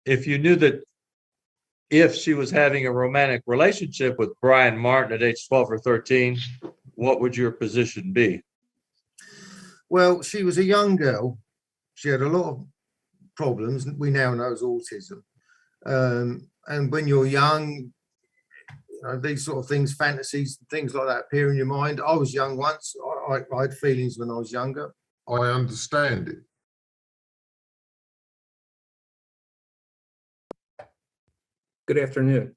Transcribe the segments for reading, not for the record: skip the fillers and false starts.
if you knew that if she was having a romantic relationship with Brian Martin at age 12 or 13, what would your position be? Well, she was a young girl. She had a lot of problems. We now know as autism. And when you're young, these sort of things, fantasies, things like that appear in your mind. I was young once. I had feelings when I was younger. I understand it. Good afternoon.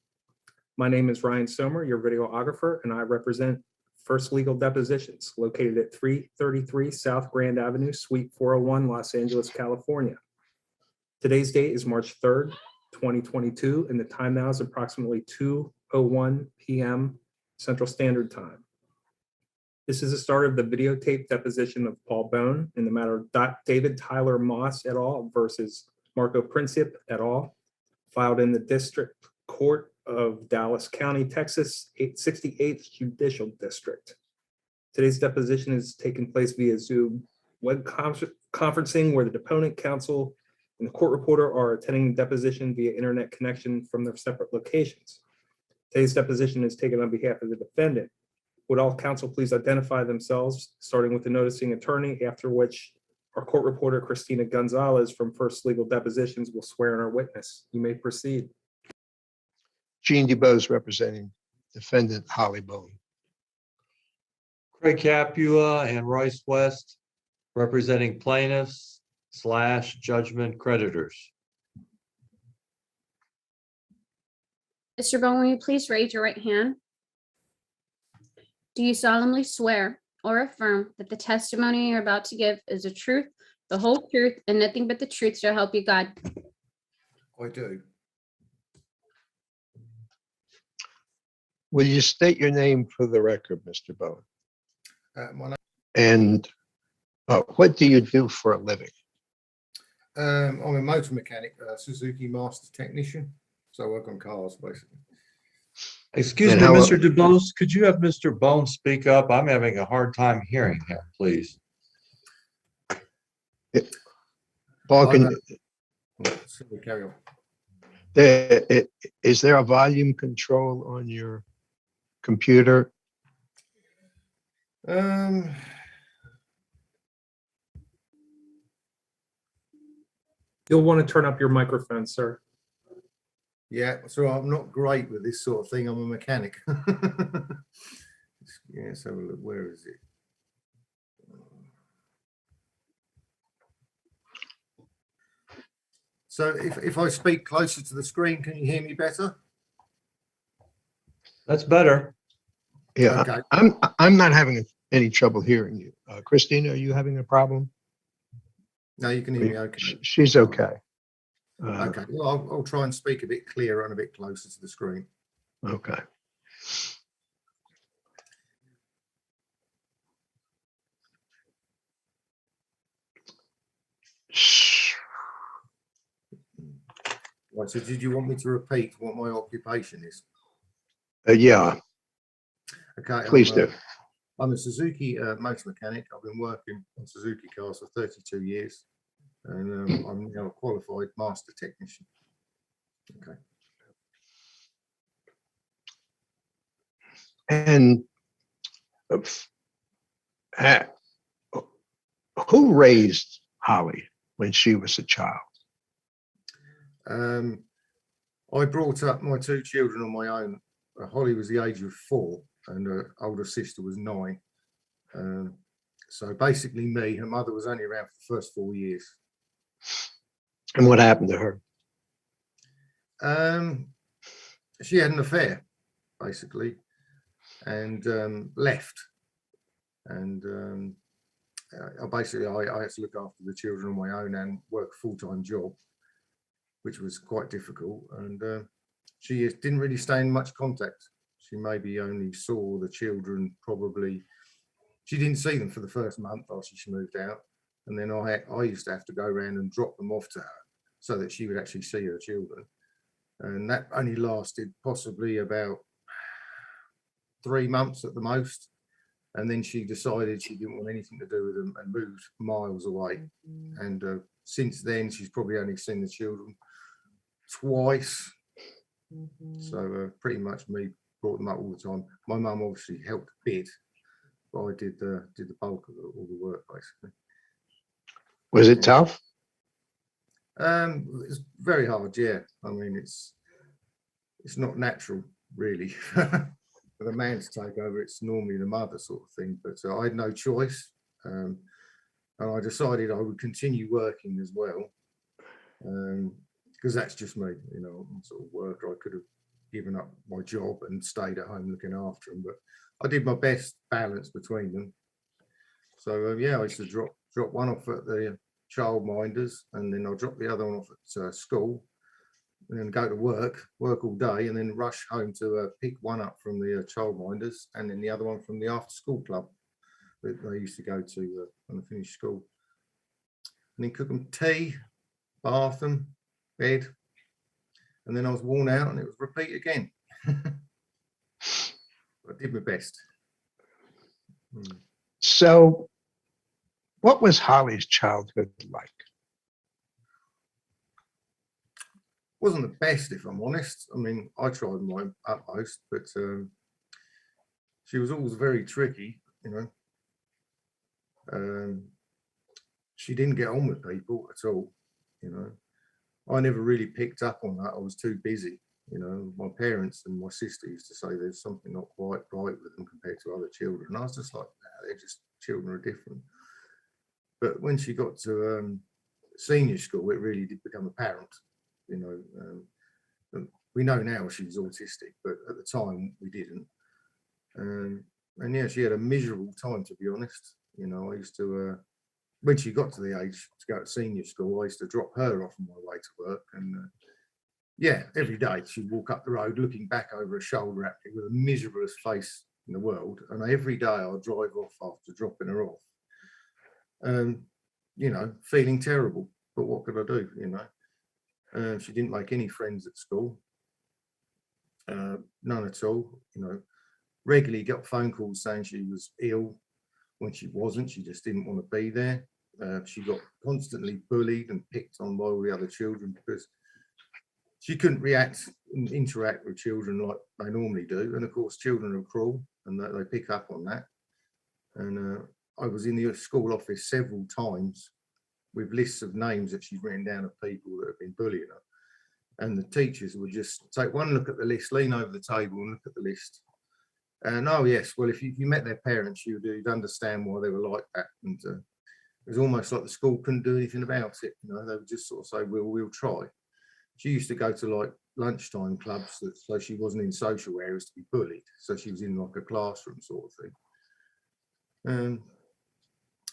My name is Ryan Sommer, your videographer, and I represent First Legal Depositions, located at 333 South Grand Avenue, Suite 401, Los Angeles, California. Today's date is March 3rd, 2022, and the time now is approximately 2:01 p.m. Central Standard Time. This is the start of the videotape deposition of Paul Bone in the matter of David Tyler Moss et al. Versus Marco Princip et al., filed in the District Court of Dallas County, Texas, 68th Judicial District. Today's deposition is taking place via Zoom web conferencing, where the deponent, counsel, and the court reporter are attending the deposition via internet connection from their separate locations. Today's deposition is taken on behalf of the defendant. Would all counsel please identify themselves, starting with the noticing attorney, after which our court reporter, Christina Gonzalez from First Legal Depositions, will swear in our witness. You may proceed. Gene DeBose representing defendant Holly Bone. Craig Capua and Royce West representing plaintiffs / judgment creditors. Mr. Bone, will you please raise your right hand? Do you solemnly swear or affirm that the testimony you're about to give is the truth, the whole truth, and nothing but the truth, so help you God? I do. Will you state your name for the record, Mr. Bone? My name, And what do you do for a living? I'm a motor mechanic, Suzuki master technician. So I work on cars, basically. Excuse And me, how- Mr. DeBose, could you have Mr. Bone speak up? I'm having a hard time hearing him, please. Paul, So we carry on. is there a volume control on your computer? You'll want to turn up your microphone, sir. Yeah, so I'm not great with this sort of thing. I'm a mechanic. Yeah, let's have a look. Where is it? So if I speak closer to the screen, can you hear me better? That's better. Yeah, Okay. I'm not having any trouble hearing you. Christina, are you having a problem? No, you can hear me okay. She's okay. Okay, well, I'll try and speak a bit clearer and a bit closer to the screen. Okay. Right, so did you want me to repeat what my occupation is? Yeah, Okay. please do. I'm a Suzuki motor mechanic. I've been working on Suzuki cars for 32 years, and I'm now a qualified master technician. Okay. And who raised Holly when she was a child? I brought up my two children on my own. Holly was the age of 4 and her older sister was 9. So basically me, her mother was only around for the first 4 years. And what happened to her? She had an affair, basically, and left. And basically I had to look after the children on my own and work a full-time job, which was quite difficult. And she didn't really stay in much contact. She maybe only saw the children probably, she didn't see them for the first month after she moved out. And then I used to have to go around and drop them off to her so that she would actually see her children. And that only lasted possibly about 3 months at the most. And then she decided she didn't want anything to do with them and moved miles away. And since then, she's probably only seen the children twice. So pretty much me brought them up all the time. My mum obviously helped a bit, but I did the bulk of all the work basically. Was it tough? It's very hard, yeah. I mean, it's not natural really for the man to take over. It's normally the mother sort of thing, but I had no choice, and I decided I would continue working as well, because that's just me, you know. I'm sort of worker. I could have given up my job and stayed at home looking after them, but I did my best balance between them. So yeah, I used to drop one off at the childminders, and then I'll drop the other one off at school, and then go to work all day, and then rush home to pick one up from the childminders, and then the other one from the after school club that I used to go to when I finished school. And then cook them tea, bath them, bed, and then I was worn out, and it was repeat again. I did my best. So what was Holly's childhood like? Wasn't the best, if I'm honest. I mean, I tried my utmost, but she was always very tricky, you know. She didn't get on with people at all, you know. I never really picked up on that. I was too busy, you know. My parents and my sister used to say there's something not quite right with them compared to other children. And I was just like, nah, they're just, children are different. But when she got to senior school, it really did become apparent, you know. We know now she's autistic, but at the time we didn't. And yeah, she had a miserable time, to be honest. You know, I used to, when she got to the age to go to senior school, I used to drop her off on my way to work. And yeah, every day she'd walk up the road looking back over her shoulder at me with the miserablest face in the world. And every day I'd drive off after dropping her off. You know, feeling terrible, but what could I do, you know? She didn't make any friends at school, none at all, you know. Regularly got phone calls saying she was ill when she wasn't. She just didn't want to be there. She got constantly bullied and picked on by all the other children because she couldn't react and interact with children like they normally do. And of course, children are cruel and they pick up on that. And I was in the school office several times with lists of names that she'd written down of people that have been bullying her. And the teachers would just take one look at the list, lean over the table and look at the list. And oh yes, well, if you met their parents, you'd understand why they were like that. And it was almost like the school couldn't do anything about it. You know, they would just sort of say, we'll try. She used to go to like lunchtime clubs, so she wasn't in social areas to be bullied. So she was in like a classroom sort of thing.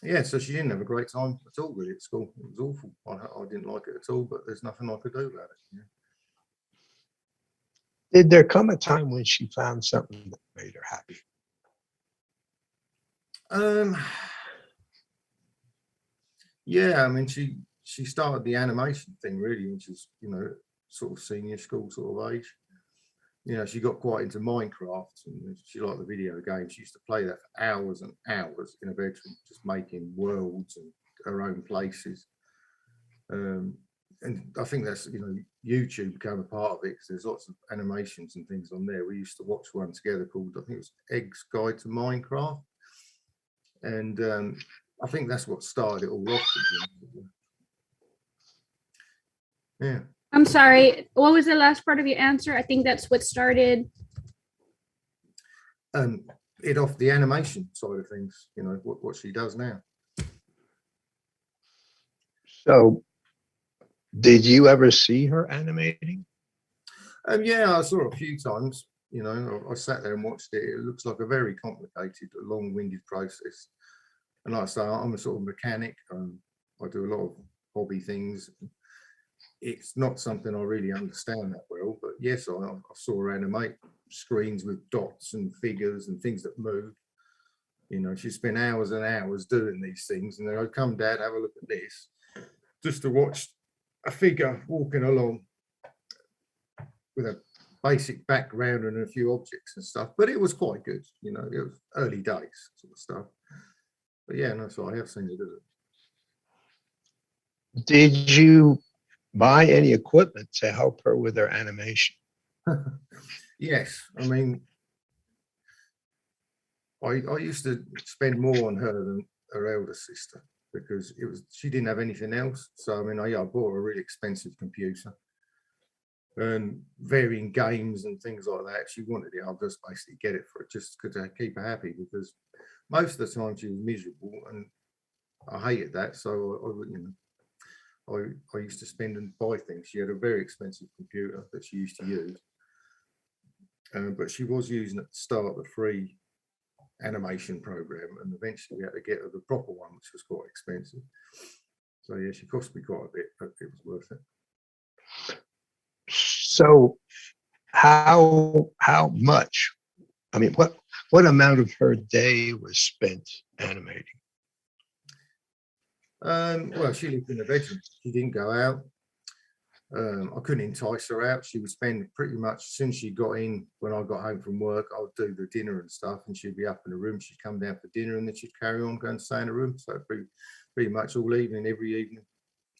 Yeah, so she didn't have a great time at all really at school. It was awful. I didn't like it at all, but there's nothing I could do about it. Yeah. Did there come a time when she found something that made her happy? Yeah, I mean, she started the animation thing really, which is, you know, sort of senior school sort of age. You know, she got quite into Minecraft and she liked the video games. She used to play that for hours and hours in a bedroom, just making worlds and her own places. And I think that's, you know, YouTube became a part of it because there's lots of animations and things on there. We used to watch one together called, I think it was Egg's Guide to Minecraft. And I think that's what started it all off. Yeah. I'm sorry, what was the last part of your answer? I think that's what started. It off the animation side of things, you know, what she does now. So did you ever see her animating? Yeah, I saw it a few times. You know, I sat there and watched it. It looks like a very complicated, long-winded process. And like I say, I'm a sort of mechanic. I do a lot of hobby things. It's not something I really understand that well, but yes, I saw her animate screens with dots and figures and things that move. You know, she spent hours and hours doing these things, and then I'd come, Dad, have a look at this, just to watch a figure walking along with a basic background and a few objects and stuff. But it was quite good, you know, it was early days sort of stuff. But yeah, no, so I have seen her do it. Did you buy any equipment to help her with her animation? Yes, I mean, I used to spend more on her than her elder sister because she didn't have anything else. So I mean, I bought her a really expensive computer and varying games and things like that. She wanted it. I'll just basically get it for her just to keep her happy because most of the time she was miserable and I hated that. So I used to spend and buy things. She had a very expensive computer that she used to use, but she was using at the start the free animation program, and eventually we had to get her the proper one, which was quite expensive. So yeah, she cost me quite a bit, but it was worth it. So how much? I mean, what amount of her day was spent animating? Well, she lived in the bedroom. She didn't go out. I couldn't entice her out. She would spend pretty much since she got in, when I got home from work, I would do the dinner and stuff, and she'd be up in the room. She'd come down for dinner, and then she'd carry on going to stay in the room. So pretty much all evening, every evening,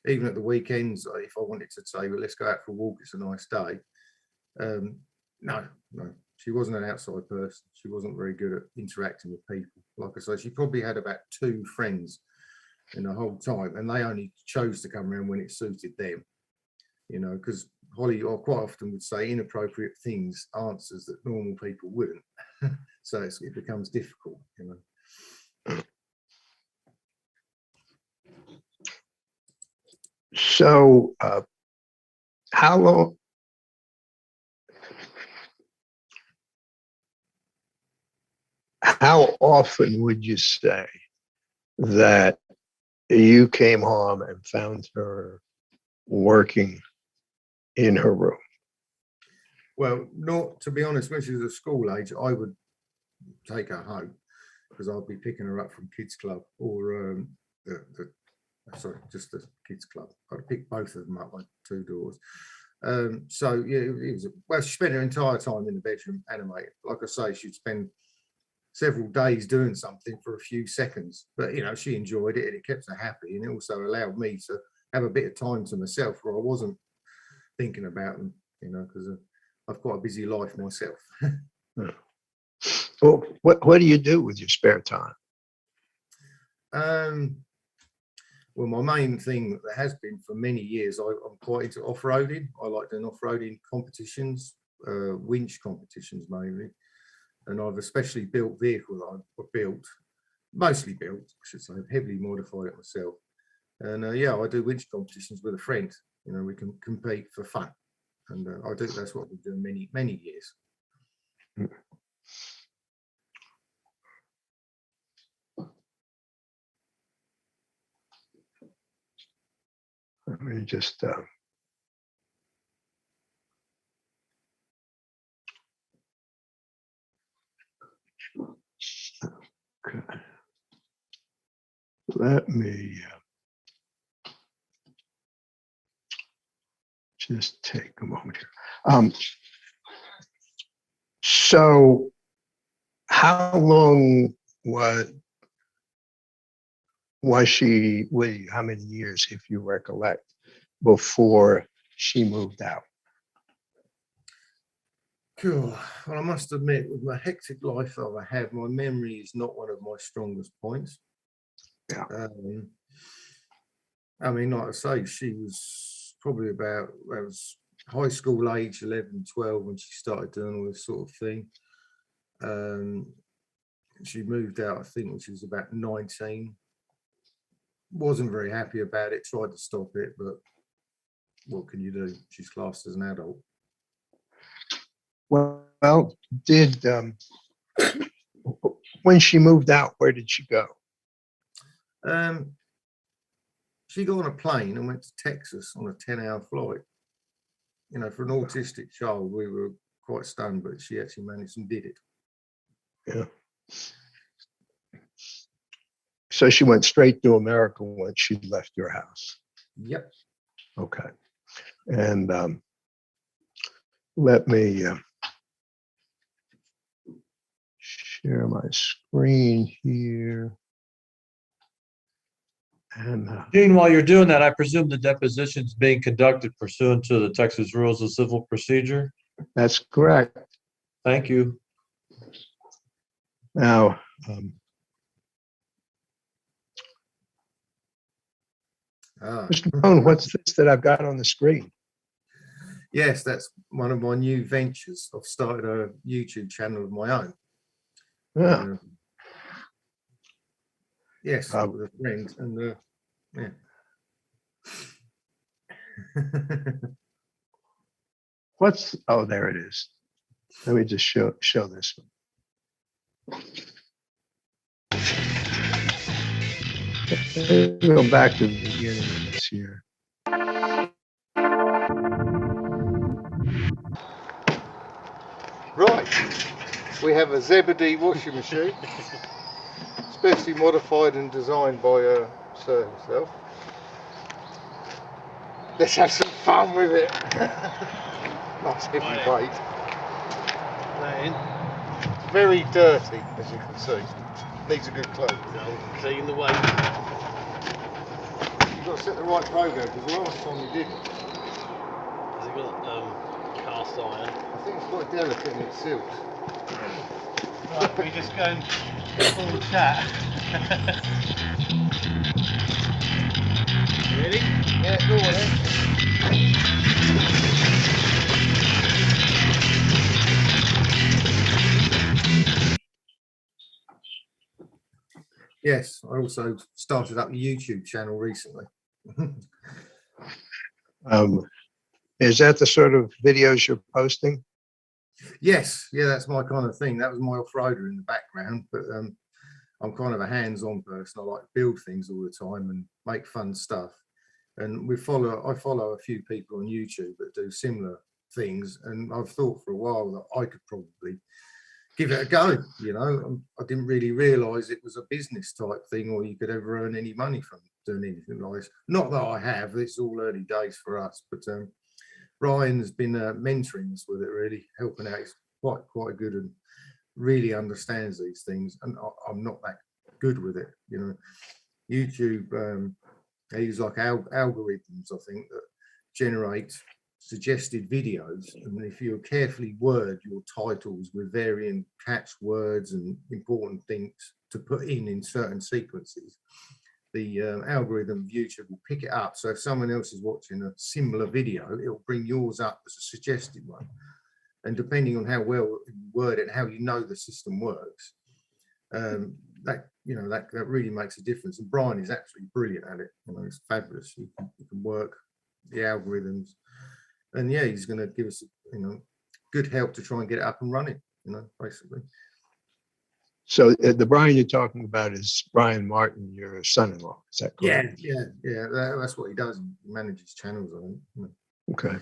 even at the weekends, if I wanted to say, well, let's go out for a walk, it's a nice day. No, she wasn't an outside person. She wasn't very good at interacting with people. Like I say, she probably had about 2 friends in the whole time, and they only chose to come around when it suited them. Because Holly quite often would say inappropriate things, answers that normal people wouldn't. So it becomes difficult, So how often would you say that you came home and found her working in her room? Well, not to be honest, when she was at school age, I would take her home because I'd be picking her up from kids club or just the kids club. I'd pick both of them up like 2 doors. So yeah, it was well, she spent her entire time in the bedroom animating. Like I say, she'd spend several days doing something for a few seconds, but she enjoyed it and it kept her happy, and it also allowed me to have a bit of time to myself where I wasn't thinking about them, because I've got a busy life myself. Well, what do you do with your spare time? Well, my main thing that has been for many years, I'm quite into off-roading. I like doing off-roading competitions, winch competitions mainly. And I've especially built vehicles mostly built, I should say, heavily modified it myself. And yeah, I do winch competitions with a friend. We can compete for fun. And that's what I've been doing many years. Let me just okay. Let me just take a moment here. So how long was she with you? How many years, if you recollect, before she moved out? Cool. Well, I must admit, with my hectic life that I have, my memory is not one of my strongest points. Yeah. I mean, like I say, she was probably about, I was high school age, 11, 12, when she started doing all this sort of thing. She moved out, I think, when she was about 19. Wasn't very happy about it, tried to stop it, but what can you do? She's classed as an adult. Well, did when she moved out, where did she go? She got on a plane and went to Texas on a 10-hour flight. For an autistic child, we were quite stunned, but she actually managed and did it. Yeah. So she went straight to America when she left your house. Yep. Okay. And let me share my screen here. And Gene, while you're doing that, I presume the deposition's being conducted pursuant to the Texas Rules of Civil Procedure? that's correct. Thank you. Now, Mr. Bone, what's this that I've got on the screen? Yes, that's one of my new ventures. I've started a YouTube channel of my own. Yeah. Yes, with a friend, and yeah. What's, oh, there it is. Let me just show this one. Let's go back to the beginning of this here. Right, we have a Zebedee washing machine, specially modified and designed by Sir himself. Let's have some fun with it. Nice heavy weight. It's very dirty, as you can see. Needs a good clean. Clean the weight. You've got to set the right program, because the last time you didn't. Has it got cast iron? I think it's quite delicate and it silks. Right, we just go and full chat. Ready? Yeah, go on then. Yes, I also started up a YouTube channel recently. Is that the sort of videos you're posting? Yes, yeah, that's my kind of thing. That was my off-roader in the background, but I'm kind of a hands-on person. I like to build things all the time and make fun stuff. And I follow a few people on YouTube that do similar things, and I've thought for a while that I could probably give it a go. You know, I didn't really realise it was a business type thing, or you could ever earn any money from doing anything like this. Not that I have. It's all early days for us, but Ryan's been mentoring us with it, really helping out. He's quite good and really understands these things, and I'm not that good with it. You know, YouTube, they use like algorithms, I think, that generate suggested videos, and if you carefully word your titles with varying catchwords and important things to put in certain sequences, the algorithm of YouTube will pick it up. So if someone else is watching a similar video, it'll bring yours up as a suggested one. And depending on how well you word it and how you know the system works, that really makes a difference. And Brian is absolutely brilliant at it. You know, it's fabulous. He can work the algorithms, and yeah, he's going to give us, you know, good help to try and get it up and running. You know, basically. So the Brian you're talking about is Brian Martin, your son-in-law. Is that correct? Yeah. That's what he does. He manages channels, I think. You know. Okay.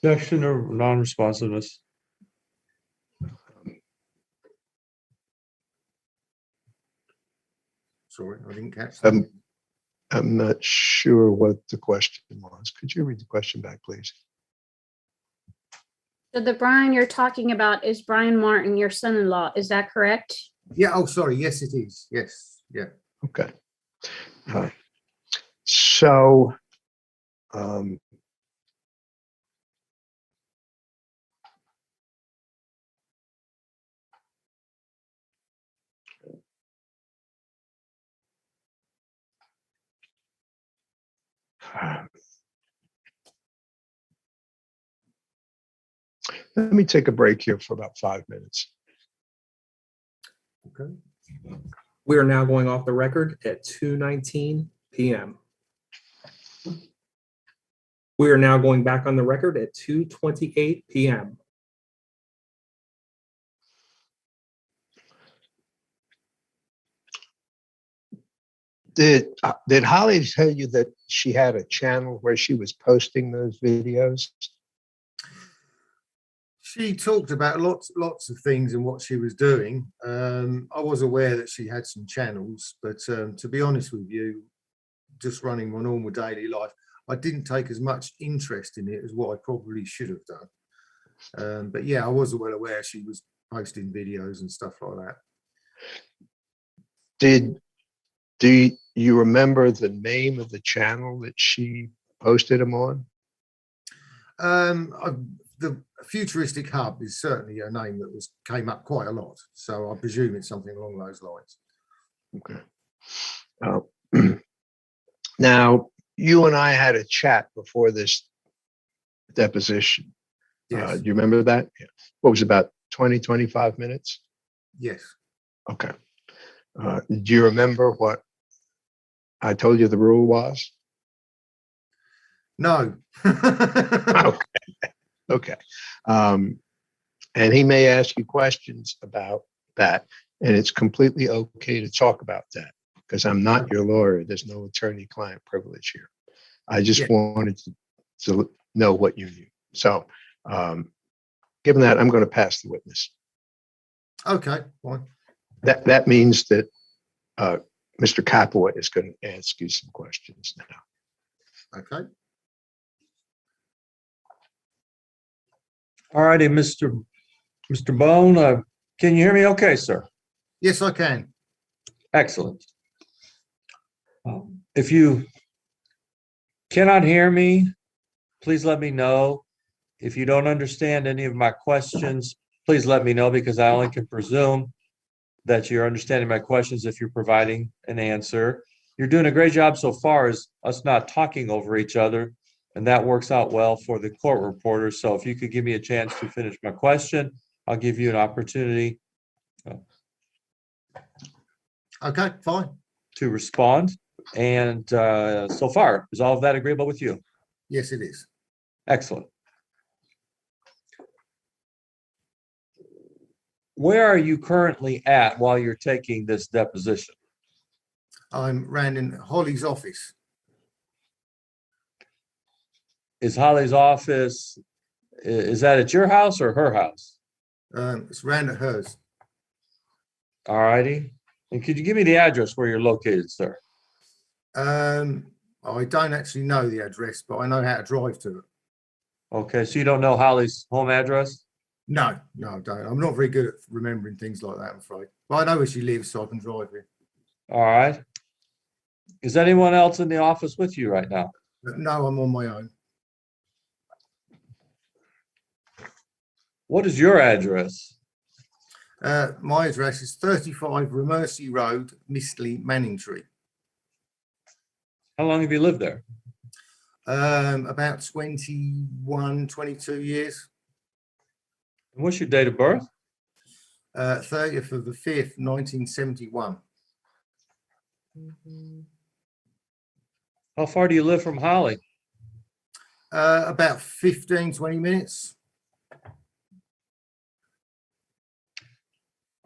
Objection or non-responsiveness? Sorry, I didn't catch that. I'm not sure what the question was. Could you read the question back, please? So the Brian you're talking about is Brian Martin, your son-in-law. Is that correct? Yeah. Oh, sorry. Yes, it is. Yes. Yeah. Okay. So, let me take a break here for about 5 minutes. Okay. We are now going off the record at 2:19 p.m. We are now going back on the record at 2:28 p.m. Did Holly tell you that she had a channel where she was posting those videos? She talked about lots of things and what she was doing. I was aware that she had some channels, but to be honest with you, just running my normal daily life, I didn't take as much interest in it as what I probably should have done. But yeah, I was well aware she was posting videos and stuff like that. you remember the name of the channel that she posted them on? The Futuristic Hub is certainly a name that came up quite a lot. So I presume it's something along those lines. Okay. Now, you and I had a chat before this deposition. Yes. Do you remember that? Yeah. What was it, about 20, 25 minutes? Yes. Okay. Do you remember what I told you the rule was? No. Okay. And he may ask you questions about that, and it's completely okay to talk about that because I'm not your lawyer. There's no attorney-client privilege here. I just Yeah. wanted to know what you knew. So, given that, I'm going to pass the witness. Okay, fine. That means that Mr. Capua is going to ask you some questions now. Okay. All righty, Mr. Bone, can you hear me okay, sir? Yes, I can. Excellent. If you cannot hear me, please let me know. If you don't understand any of my questions, please let me know because I only can presume that you're understanding my questions if you're providing an answer. You're doing a great job so far as us not talking over each other, and that works out well for the court reporter. So if you could give me a chance to finish my question, I'll give you an opportunity Okay, fine. to respond. And so far, is all of that agreeable with you? Yes, it is. Excellent. Where are you currently at while you're taking this deposition? I'm round in Holly's office. Is Holly's office, is that at your house or her house? It's round at hers. All righty. And could you give me the address where you're located, sir? I don't actually know the address, but I know how to drive to it. Okay, so you don't know Holly's home address? No, I don't. I'm not very good at remembering things like that, I'm afraid. But I know where she lives, so I can drive here. All right. Is anyone else in the office with you right now? But no, I'm on my own. What is your address? My address is 35 Remercy Road, Mistley, Manningtree. How long have you lived there? About 21, 22 years. And what's your date of birth? 30th of the 5th, 1971. How far do you live from Holly? About 15, 20 minutes.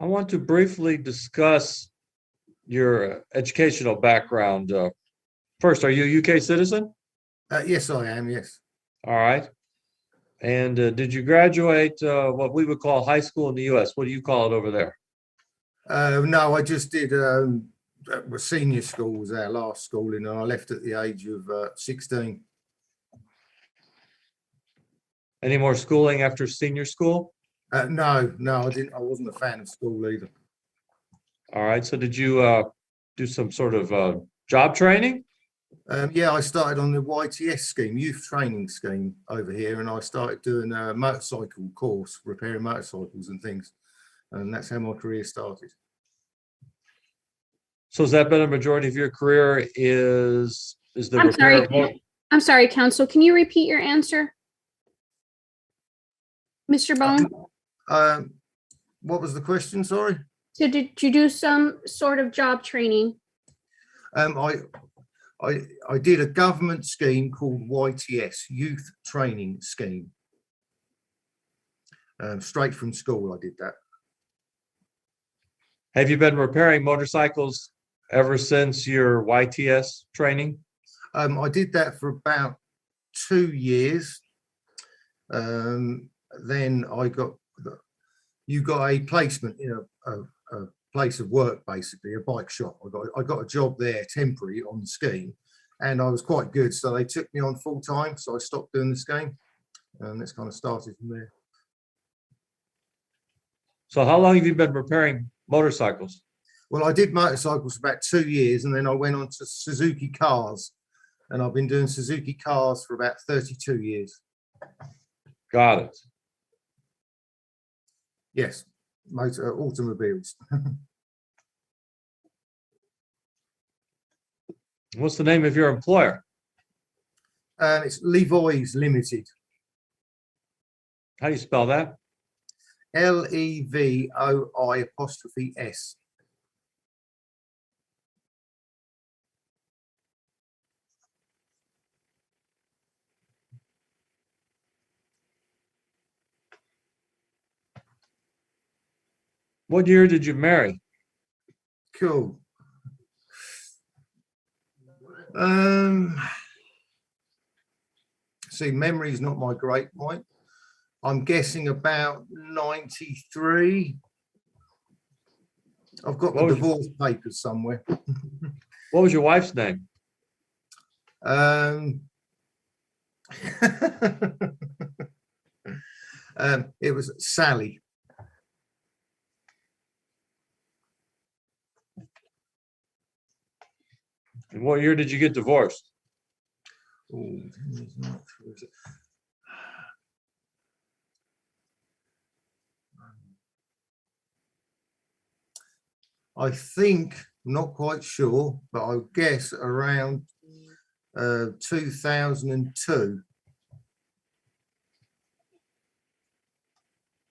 I want to briefly discuss your educational background. First, are you a UK citizen? Yes, I am, yes. All right. And did you graduate what we would call high school in the US? What do you call it over there? No, I just did senior school was our last schooling, and I left at the age of 16. Any more schooling after senior school? No, I didn't. I wasn't a fan of school either. All right. So did you do some sort of job training? Yeah, I started on the YTS scheme, youth training scheme over here, and I started doing a motorcycle course, repairing motorcycles and things, and that's how my career started. So has that been a majority of your career? Is the I'm repair sorry. of I'm sorry, counsel. Can you repeat your answer? Mr. Bone? What was the question? Sorry. So did you do some sort of job training? I did a government scheme called YTS, Youth Training Scheme. Straight from school, I did that. Have you been repairing motorcycles ever since your YTS training? I did that for about 2 years. Then you got a placement in a place of work, basically a bike shop. I got a job there temporary on the scheme, and I was quite good, so they took me on full time. So I stopped doing the scheme, and that's kind of started from there. So how long have you been repairing motorcycles? Well, I did motorcycles for about 2 years, and then I went on to Suzuki cars, and I've been doing Suzuki cars for about 32 years. Got it. Yes, automobiles. What's the name of your employer? It's Levoi's Limited. How do you spell that? Levoi''s. What year did you marry? Cool. See, memory is not my great point. I'm guessing about 93. I've got the What was- divorce papers somewhere. What was your wife's name? It was Sally. And what year did you get divorced? Oh, I think, I'm not quite sure, but I guess around 2002.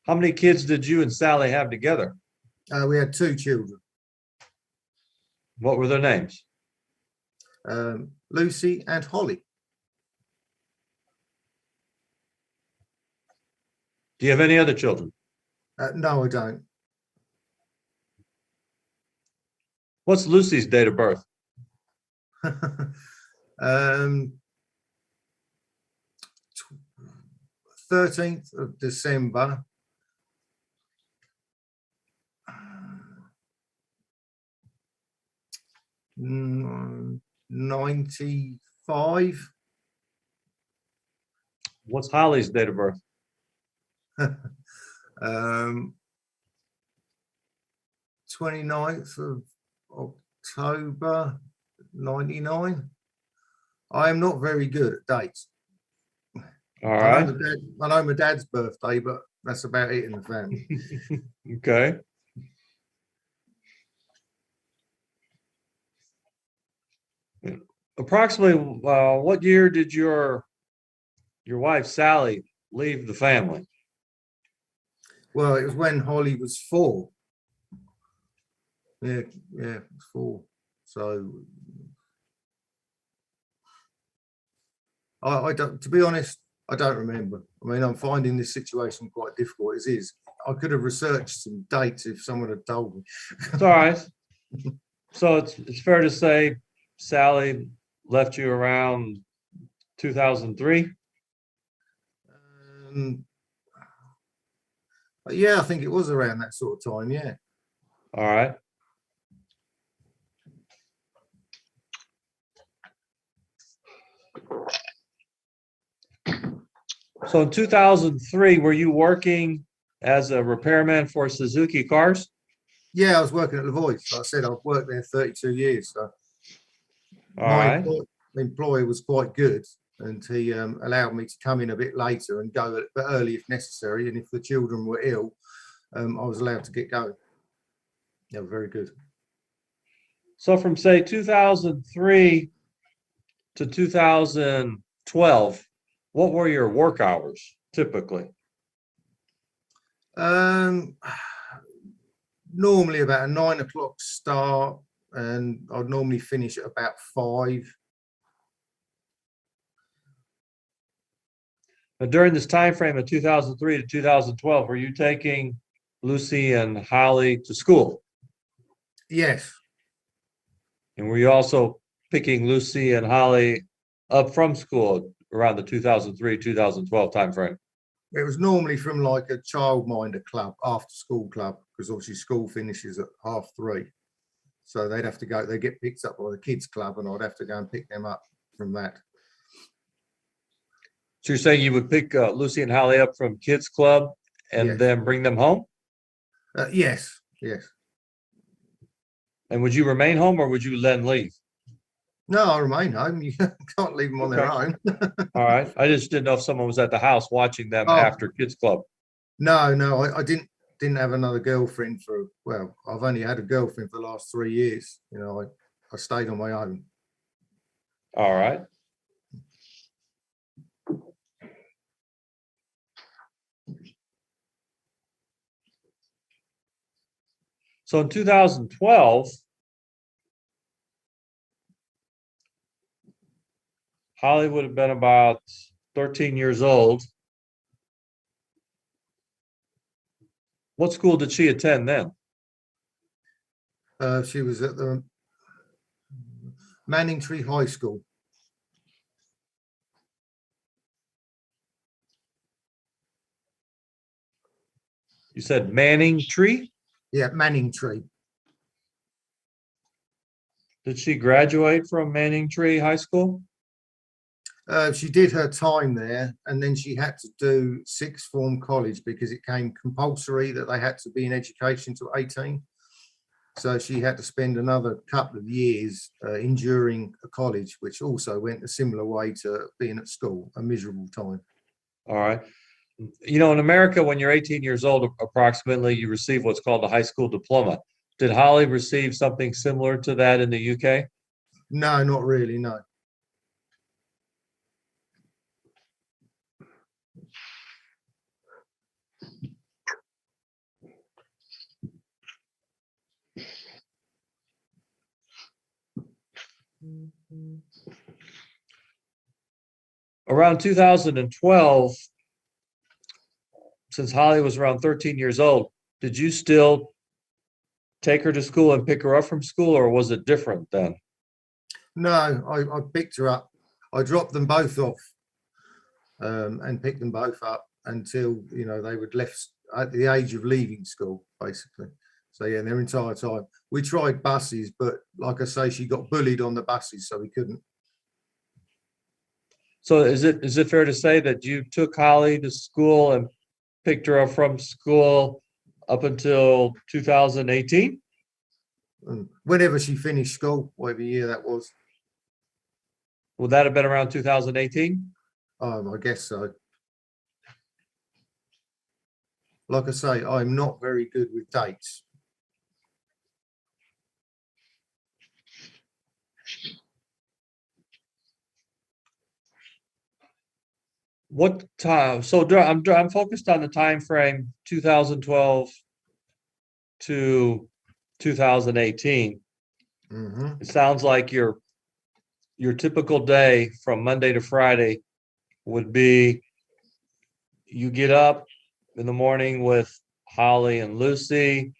How many kids did you and Sally have together? We had 2 children, What were their names? Lucy and Holly. Do you have any other children? No, I don't. What's Lucy's date of birth? 13th of December. 95. What's Holly's date of birth? 29th of October 99. I am not very good at dates. All right. I know my dad's birthday, but that's about it in the family. Okay. Approximately, what year did your wife Sally leave the family? Well, it was when Holly was 4. Yeah, 4. So I don't, to be honest, I don't remember. I mean, I'm finding this situation quite difficult as is. I could have researched some dates if someone had told me. It's all right. So it's fair to say Sally left you around 2003? Yeah, I think it was around that sort of time, yeah. All right. So in 2003, were you working as a repairman for Suzuki cars? Yeah, I was working at Levoi's. Like I said, I've worked there 32 years. So All my right. employer was quite good, and he allowed me to come in a bit later and go a bit early if necessary. And if the children were ill, I was allowed to get going. Yeah, very good. So from say 2003 to 2012, what were your work hours typically? Normally about a 9 o'clock start, and I'd normally finish at about 5. But during this time frame of 2003 to 2012, were you taking Lucy and Holly to school? Yes. And were you also picking Lucy and Holly up from school around the 2003, 2012 timeframe? It was normally from like a childminder club, after school club, because obviously school finishes at 3:30. So they'd have to go, they get picked up by the kids club, and I'd have to go and pick them up from that. So you're saying you would pick Lucy and Holly up from kids club and Yes. then bring them home? Yes, yes. And would you remain home or would you then leave? No, I remain home. You can't leave them on their Okay. own. All right. I just didn't know if someone was at the house watching them Oh. after kids club. No, I didn't have another girlfriend for, well, I've only had a girlfriend for the last 3 years. You know, I stayed on my own. All right. So in 2012, Holly would have been about 13 years old. What school did she attend then? She was at the Manningtree High School. You said Manningtree? Yeah, Manningtree. Did she graduate from Manningtree High School? She did her time there, and then she had to do sixth form college because it came compulsory that they had to be in education to 18. So she had to spend another couple of years enduring a college, which also went a similar way to being at school, a miserable time. All right. You know, in America, when you're 18 years old, approximately, you receive what's called a high school diploma. Did Holly receive something similar to that in the UK? No, not really, no. Around 2012, since Holly was around 13 years old, did you still take her to school and pick her up from school, or was it different then? No, I picked her up. I dropped them both off and picked them both up until, you know, they were left at the age of leaving school, basically. So yeah, their entire time. We tried buses, but like I say, she got bullied on the buses, so we couldn't. So is it fair to say that you took Holly to school and picked her up from school up until 2018? Whenever she finished school, whatever year that was, Would that have been around 2018? I guess so. Like I say, I'm not very good with dates. What time? So I'm focused on the time frame 2012 to 2018. Mhm. It sounds like your typical day from Monday to Friday would be you get up in the morning with Holly and Lucy.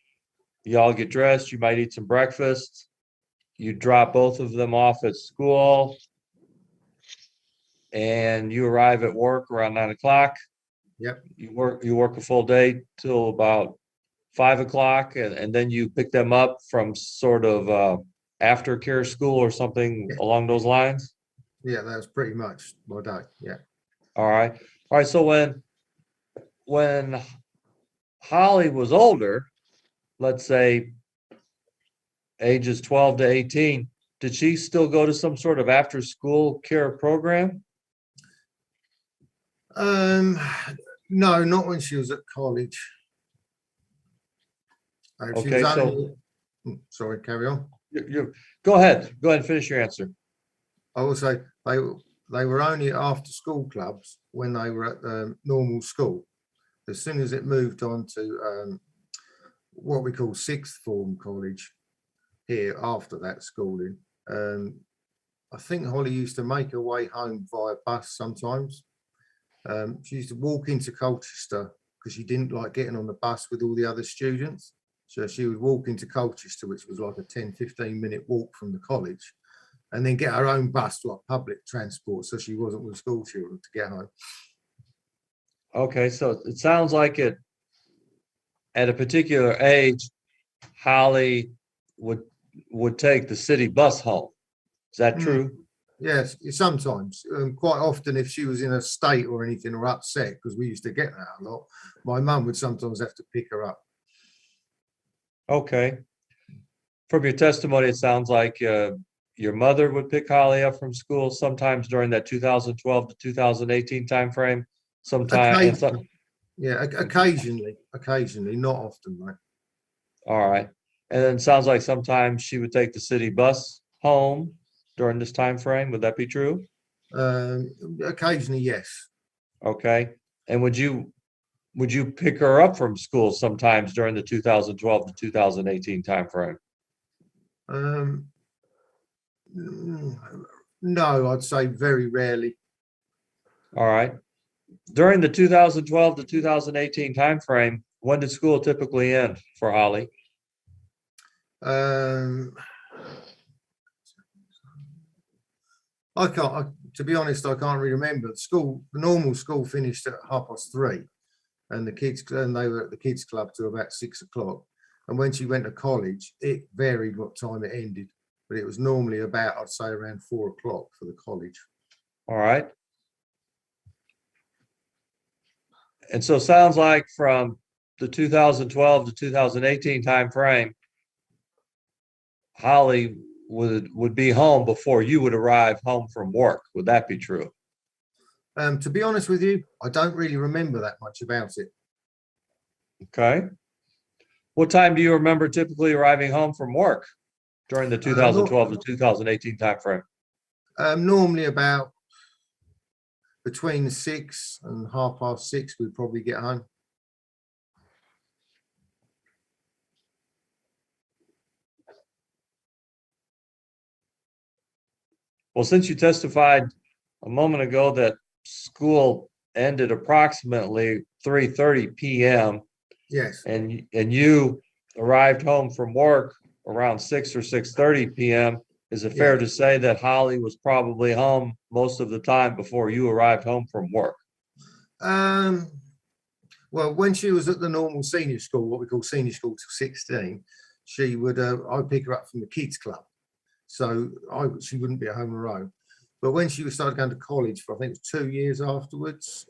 Y'all get dressed. You might eat some breakfast. You drop both of them off at school, and you arrive at work around 9 o'clock. Yep. You work a full day till about 5 o'clock, and then you pick them up from sort of aftercare school or something Yeah. along those lines. Yeah, that was pretty much my day. Yeah. All right. So when Holly was older, let's say ages 12 to 18, did she still go to some sort of after school care program? No, not when she was at college. She Okay, was so only, sorry, carry on. you go ahead and finish your answer. I will say they were only after school clubs when they were at the normal school. As soon as it moved on to what we call sixth form college here after that schooling, I think Holly used to make her way home via bus sometimes. She used to walk into Colchester because she didn't like getting on the bus with all the other students. So she would walk into Colchester, which was like a 10-15 minute walk from the college, and then get her own bus, like public transport, so she wasn't with school children to get home. Okay, so it sounds like at a particular age, Holly would take the city bus home. Is that true? Yes, sometimes. Quite often, if she was in a state or anything or upset, because we used to get that a lot, my mum would sometimes have to pick her up. Okay. From your testimony, it sounds like your mother would pick Holly up from school sometimes during that 2012 to 2018 timeframe. Sometime, and some, Yeah, occasionally, not often, mate. all right. And then it sounds like sometimes she would take the city bus home during this time frame. Would that be true? Occasionally, yes. Okay. And would you pick her up from school sometimes during the 2012 to 2018 timeframe? No, I'd say very rarely. All right. During the 2012 to 2018 timeframe, when did school typically end for Holly? To be honest, I can't really remember. The normal school finished at 3:30, and they were at the kids club till about 6 o'clock. And when she went to college, it varied what time it ended, but it was normally about, I'd say, around 4 o'clock for the college. All right. And so it sounds like from the 2012 to 2018 timeframe, Holly would be home before you would arrive home from work. Would that be true? To be honest with you, I don't really remember that much about it. Okay. What time do you remember typically arriving home from work during the 2012 to 2018 timeframe? Normally about between 6 and 6:30, we'd probably get home. Well, since you testified a moment ago that school ended approximately 3:30 p.m. Yes. and you arrived home from work around 6 or 6:30 p.m., is it fair to say that Holly was probably home most of the time before you arrived home from work? Well, when she was at the normal senior school, what we call senior school till 16, she would, I'd pick her up from the kids club. So she wouldn't be at home on her own. But when she started going to college for, I think it was 2 years afterwards,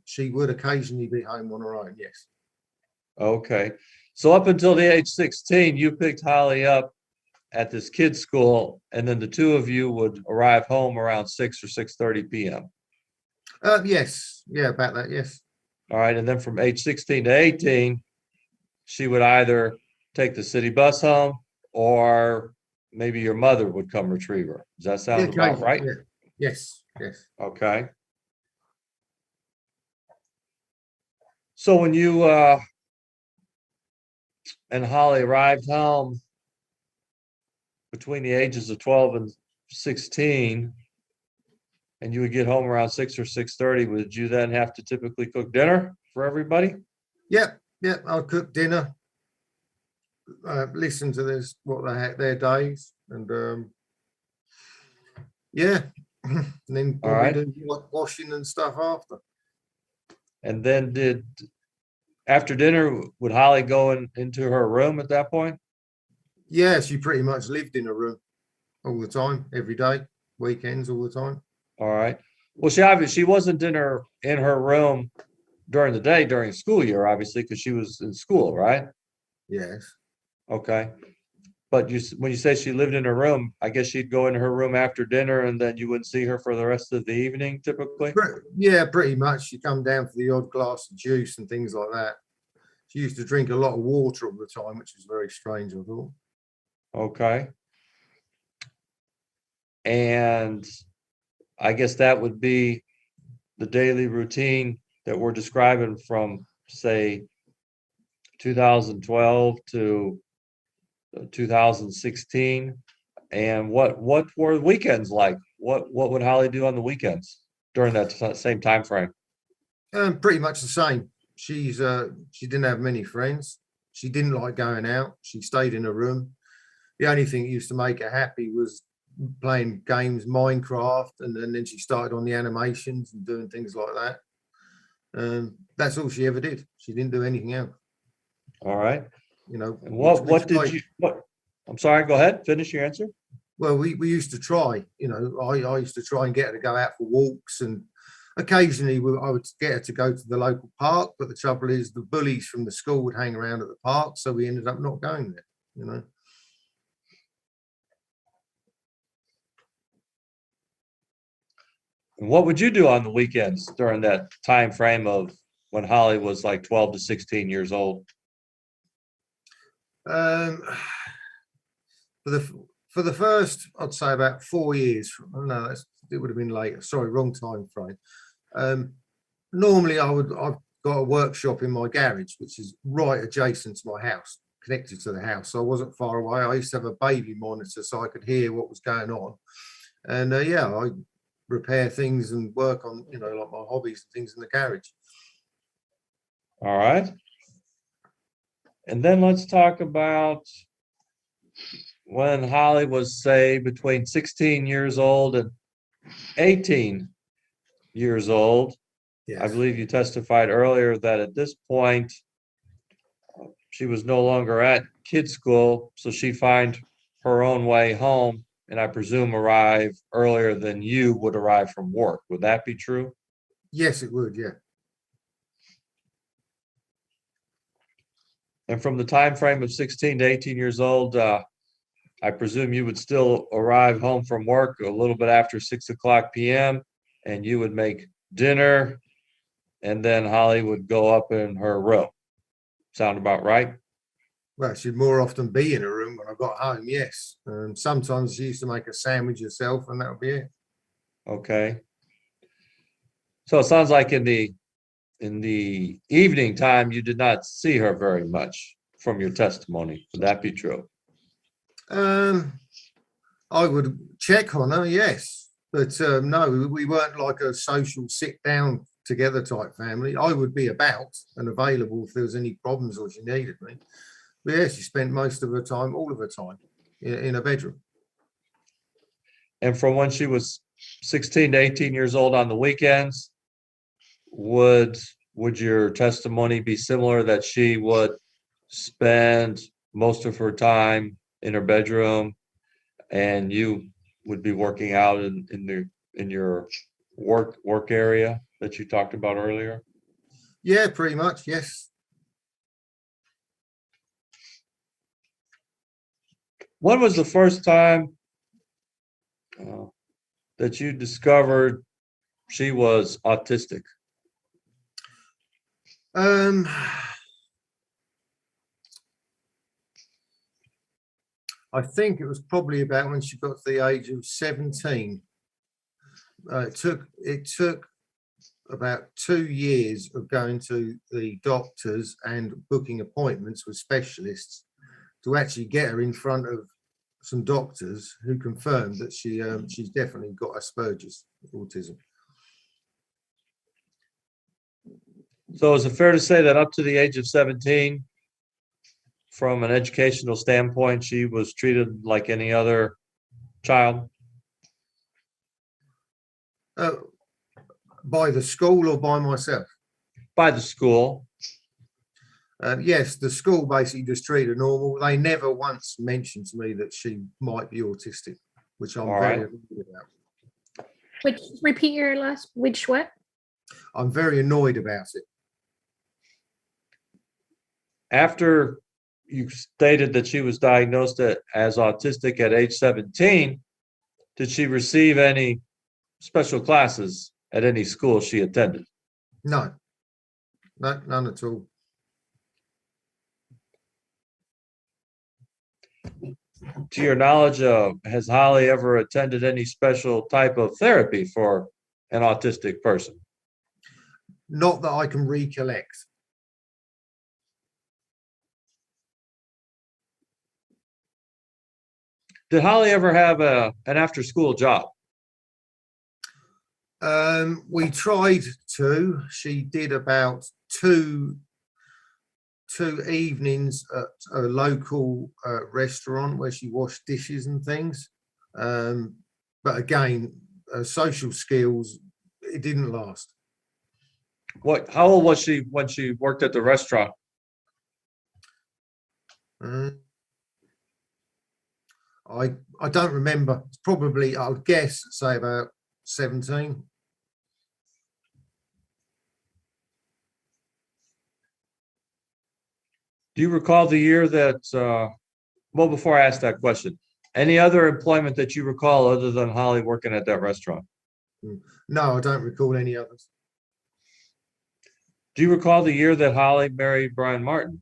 she would occasionally be home on her own, yes. Okay. So up until the age 16, you picked Holly up at this kid's school, and then the two of you would arrive home around 6 or 6:30 p.m. Yes. Yeah, about that, yes. All right. And then from age 16 to 18, she would either take the city bus home or maybe your mother would come retrieve her. Does that sound about right? Yeah. Yes, yes. Okay. So when you and Holly arrived home between the ages of 12 and 16, and you would get home around 6 or 6:30, would you then have to typically cook dinner for everybody? Yep, I'll cook dinner, listen to what they had their days, and yeah, and then All right. probably do washing and stuff after. And then after dinner, would Holly go into her room at that point? Yeah, she pretty much lived in a room all the time, every day, weekends, all the time. All right. Well, she wasn't in her room during the day during school year, obviously, because she was in school, right? Yes. Okay. But when you say she lived in her room, I guess she'd go in her room after dinner and then you wouldn't see her for the rest of the evening typically? Yeah, pretty much. She'd come down for the odd glass of juice and things like that. She used to drink a lot of water all the time, which was very strange, I thought. Okay. And I guess that would be the daily routine that we're describing from, say, 2012 to 2016. And what were the weekends like? What would Holly do on the weekends during that same time frame? Pretty much the same. She didn't have many friends. She didn't like going out. She stayed in her room. The only thing that used to make her happy was playing games, Minecraft, and then she started on the animations and doing things like that. That's all she ever did. She didn't do anything else. All right. You know. And what I'm sorry, go ahead, finish your answer. Well, we used to try, I used to try and get her to go out for walks, and occasionally I would get her to go to the local park, but the trouble is the bullies from the school would hang around at the park, so we ended up not going there, And what would you do on the weekends during that time frame of when Holly was like 12 to 16 years old? Um, for the first, I'd say about 4 years. Oh, no, it would have been later. Sorry, wrong time frame. Normally, I've got a workshop in my garage, which is right adjacent to my house, connected to the house. So I wasn't far away. I used to have a baby monitor so I could hear what was going on. And yeah, I repair things and work on, like my hobbies and things in the garage. All right. And then let's talk about when Holly was, say, between 16 years old and 18 years old. Yes. I believe you testified earlier that at this point, she was no longer at kids' school, so she'd find her own way home, and I presume arrive earlier than you would arrive from work. Would that be true? Yes, it would. Yeah. And from the time frame of 16 to 18 years old, I presume you would still arrive home from work a little bit after 6:00 p.m. and you would make dinner, and then Holly would go up in her room. Sound about right? Well, she'd more often be in a room when I got home. Yes. Sometimes she used to make a sandwich herself, and that would be it. Okay. So it sounds like in the evening time, you did not see her very much from your testimony. Would that be true? I would check on her, yes, but no, we weren't like a social sit down together type family. I would be about and available if there was any problems or she needed me. But yeah, she spent most of her time, all of her time, in a bedroom. And from when she was 16 to 18 years old on the weekends, would your testimony be similar, that she would spend most of her time in her bedroom and you would be working out in your work area that you talked about earlier? Yeah, pretty much, yes. When was the first time that you discovered she was autistic? I think it was probably about when she got to the age of 17. It took about 2 years of going to the doctors and booking appointments with specialists to actually get her in front of some doctors who confirmed that she's definitely got Asperger's, autism. So is it fair to say that up to the age of 17, from an educational standpoint, she was treated like any other child? By the school or by myself? By the school. Yes, the school basically just treated her normal. They never once mentioned to me that she might be autistic, which I'm All very right. annoyed about. Which, repeat your last, which what? I'm very annoyed about it. After you stated that she was diagnosed as autistic at age 17, did she receive any special classes at any school she attended? No, none at all. To your knowledge, has Holly ever attended any special type of therapy for an autistic person? Not that I can recollect. Did Holly ever have an after-school job? We tried to. She did about two evenings at a local restaurant where she washed dishes and things. But again, social skills, it didn't last. How old was she when she worked at the restaurant? I don't remember. It's probably, I would guess, say about 17. Do you recall the year that, well, before I ask that question, any other employment that you recall other than Holly working at that restaurant? No, I don't recall any others. Do you recall the year that Holly married Brian Martin?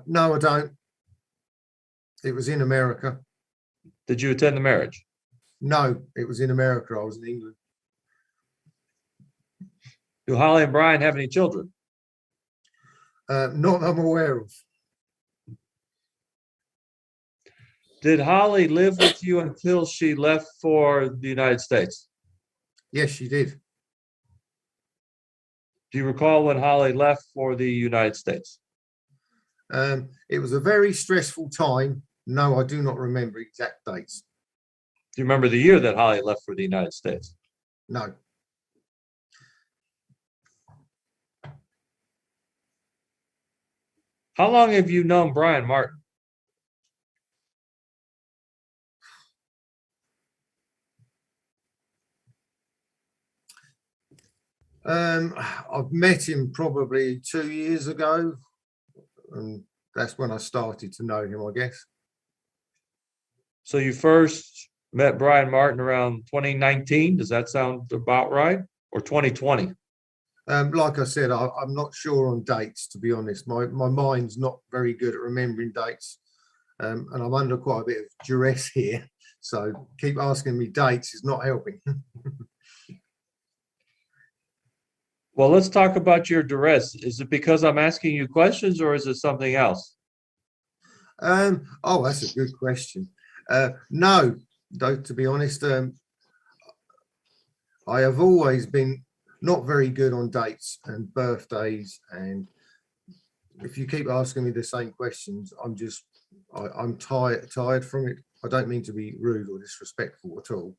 No, I don't. It was in America. Did you attend the marriage? No, it was in America. I was in England. Do Holly and Brian have any children? Not that I'm aware of. Did Holly live with you until she left for the United States? Yes, she did. Do you recall when Holly left for the United States? It was a very stressful time. No, I do not remember exact dates. Do you remember the year that Holly left for the United States? No. How long have you known Brian Martin? I've met him probably 2 years ago, and that's when I started to know him, I guess. So you first met Brian Martin around 2019. Does that sound about right? Or 2020? Like I said, I'm not sure on dates, to be honest. My mind's not very good at remembering dates, and I'm under quite a bit of duress here. So keep asking me dates is not helping. Well, let's talk about your duress. Is it because I'm asking you questions or is it something else? Oh, that's a good question. No, though, to be honest, I have always been not very good on dates and birthdays, and if you keep asking me the same questions, I'm tired from it. I don't mean to be rude or disrespectful at all.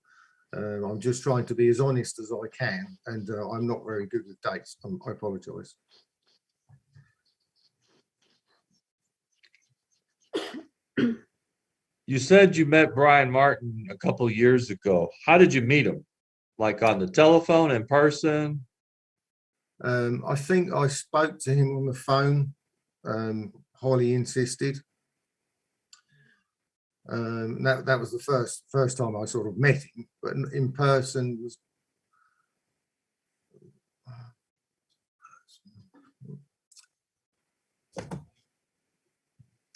I'm just trying to be as honest as I can, and I'm not very good with dates. I apologize. You said you met Brian Martin a couple years ago. How did you meet him? Like on the telephone, in person? I think I spoke to him on the phone. Holly insisted. That was the first time I sort of met him, but in person was.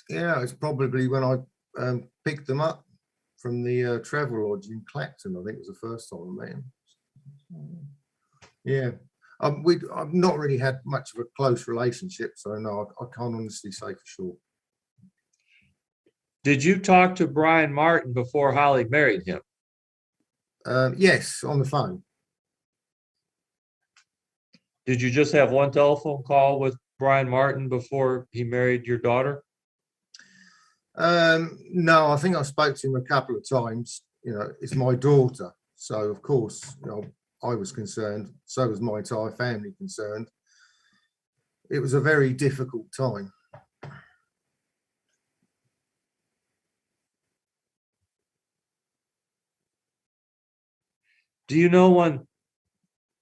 Yeah, it's probably when I picked them up from the travel lodge in Clacton. I think it was the first time I met him. Yeah, I've not really had much of a close relationship, so no, I can't honestly say for sure. Did you talk to Brian Martin before Holly married him? Yes, on the phone. Did you just have one telephone call with Brian Martin before he married your daughter? No, I think I spoke to him a couple of times. You know, it's my daughter, so of course, you know, I was concerned. So was my entire family concerned. It was a very difficult time. Do you know when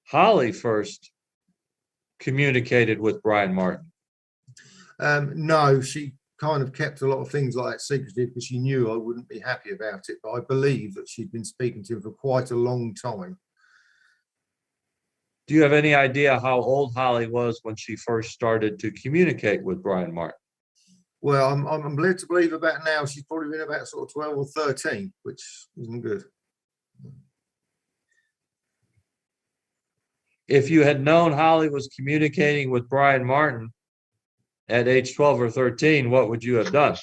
Holly first communicated with Brian Martin? No, she kind of kept a lot of things like that secretive because she knew I wouldn't be happy about it. But I believe that she'd been speaking to him for quite a long time. Do you have any idea how old Holly was when she first started to communicate with Brian Martin? Well, I'm led to believe about now she's probably been about sort of 12 or 13, which isn't good. If you had known Holly was communicating with Brian Martin at age 12 or 13, what would you have done?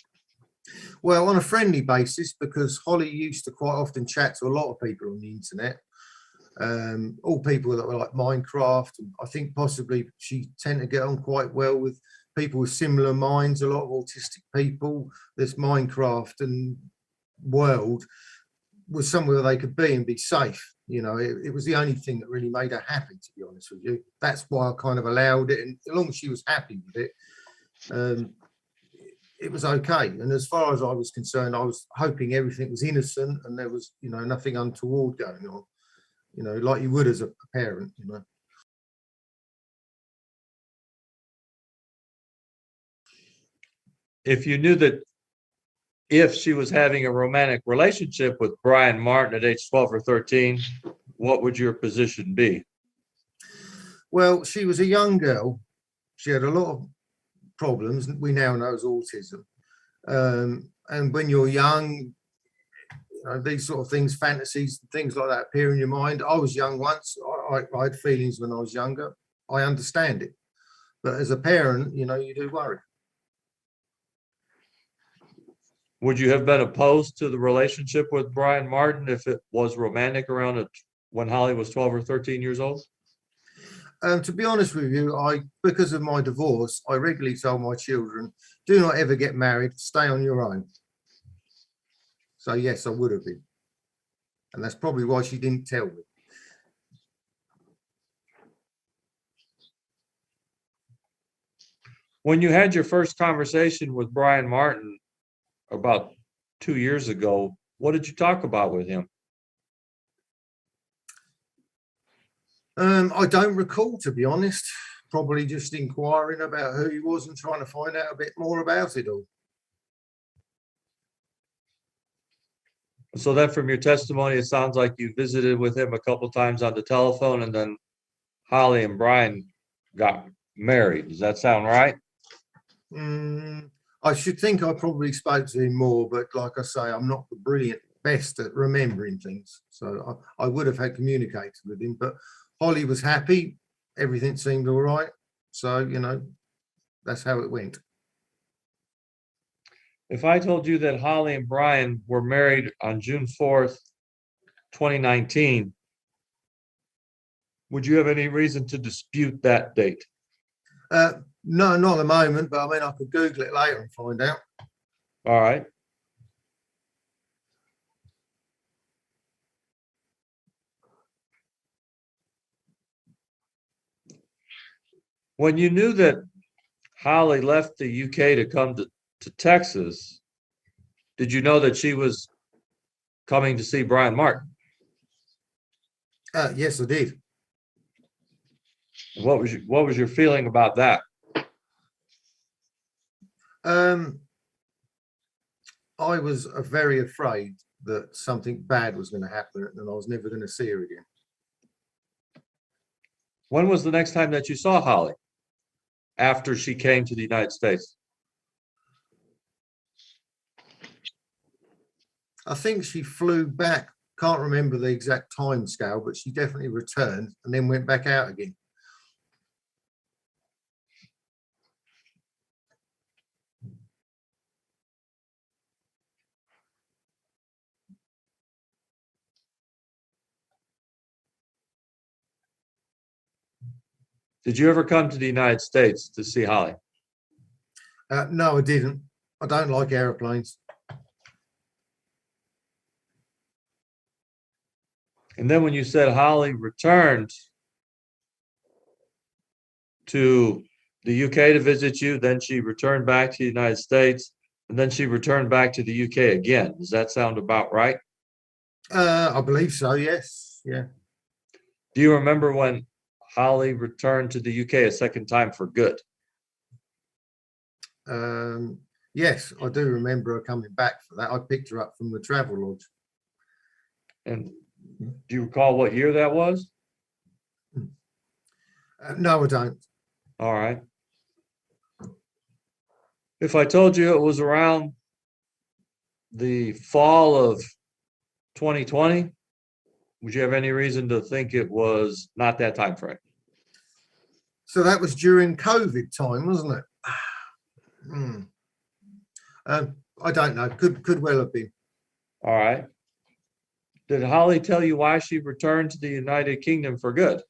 Well, on a friendly basis, because Holly used to quite often chat to a lot of people on the internet, all people that were like Minecraft. And I think possibly she tended to get on quite well with people with similar minds, a lot of autistic people. This Minecraft and world was somewhere they could be and be safe. You know, it was the only thing that really made her happy, to be honest with you. That's why I kind of allowed it. And as long as she was happy with it, it was okay. And as far as I was concerned, I was hoping everything was innocent and there was, you know, nothing untoward going on, you know, like you would as a parent, you know. If you knew that if she was having a romantic relationship with Brian Martin at age 12 or 13, what would your position be? Well, she was a young girl. She had a lot of problems we now know as autism. And when you're young, these sort of things, fantasies, things like that appear in your mind. I was young once. I had feelings when I was younger. I understand it. But as a parent, you do worry. Would you have been opposed to the relationship with Brian Martin if it was romantic around when Holly was 12 or 13 years old? To be honest with you, because of my divorce, I regularly told my children, do not ever get married, stay on your own. So yes, I would have been. And that's probably why she didn't tell me. When you had your first conversation with Brian Martin about 2 years ago, what did you talk about with him? I don't recall, to be honest. Probably just inquiring about who he was and trying to find out a bit more about it all. So then from your testimony, it sounds like you visited with him a couple times on the telephone, and then Holly and Brian got married. Does that sound right? I should think I probably spoke to him more, but like I say, I'm not the best at remembering things. So I would have had communicated with him, but Holly was happy. Everything seemed all right. So, that's how it went. If I told you that Holly and Brian were married on June 4th, 2019, would you have any reason to dispute that date? No, not at the moment, but I mean, I could Google it later and find out. All right. When you knew that Holly left the UK to come to Texas, did you know that she was coming to see Brian Martin? Yes, I did. What was your feeling about that? I was very afraid that something bad was going to happen and I was never going to see her again. When was the next time that you saw Holly after she came to the United States? I think she flew back. Can't remember the exact time scale, but she definitely returned and then went back out again. Did you ever come to the United States to see Holly? No, I didn't. I don't like airplanes. And then when you said Holly returned to the UK to visit you, then she returned back to the United States, and then she returned back to the UK again. Does that sound about right? I believe so, yes. Yeah. Do you remember when Holly returned to the UK a second time for good? Yes, I do remember her coming back for that. I picked her up from the travel lodge. And do you recall what year that was? No, I don't. All right. If I told you it was around the fall of 2020, would you have any reason to think it was not that time frame? So that was during COVID time, wasn't it? I don't know. Could well have been. All right. Did Holly tell you why she returned to the United Kingdom for good?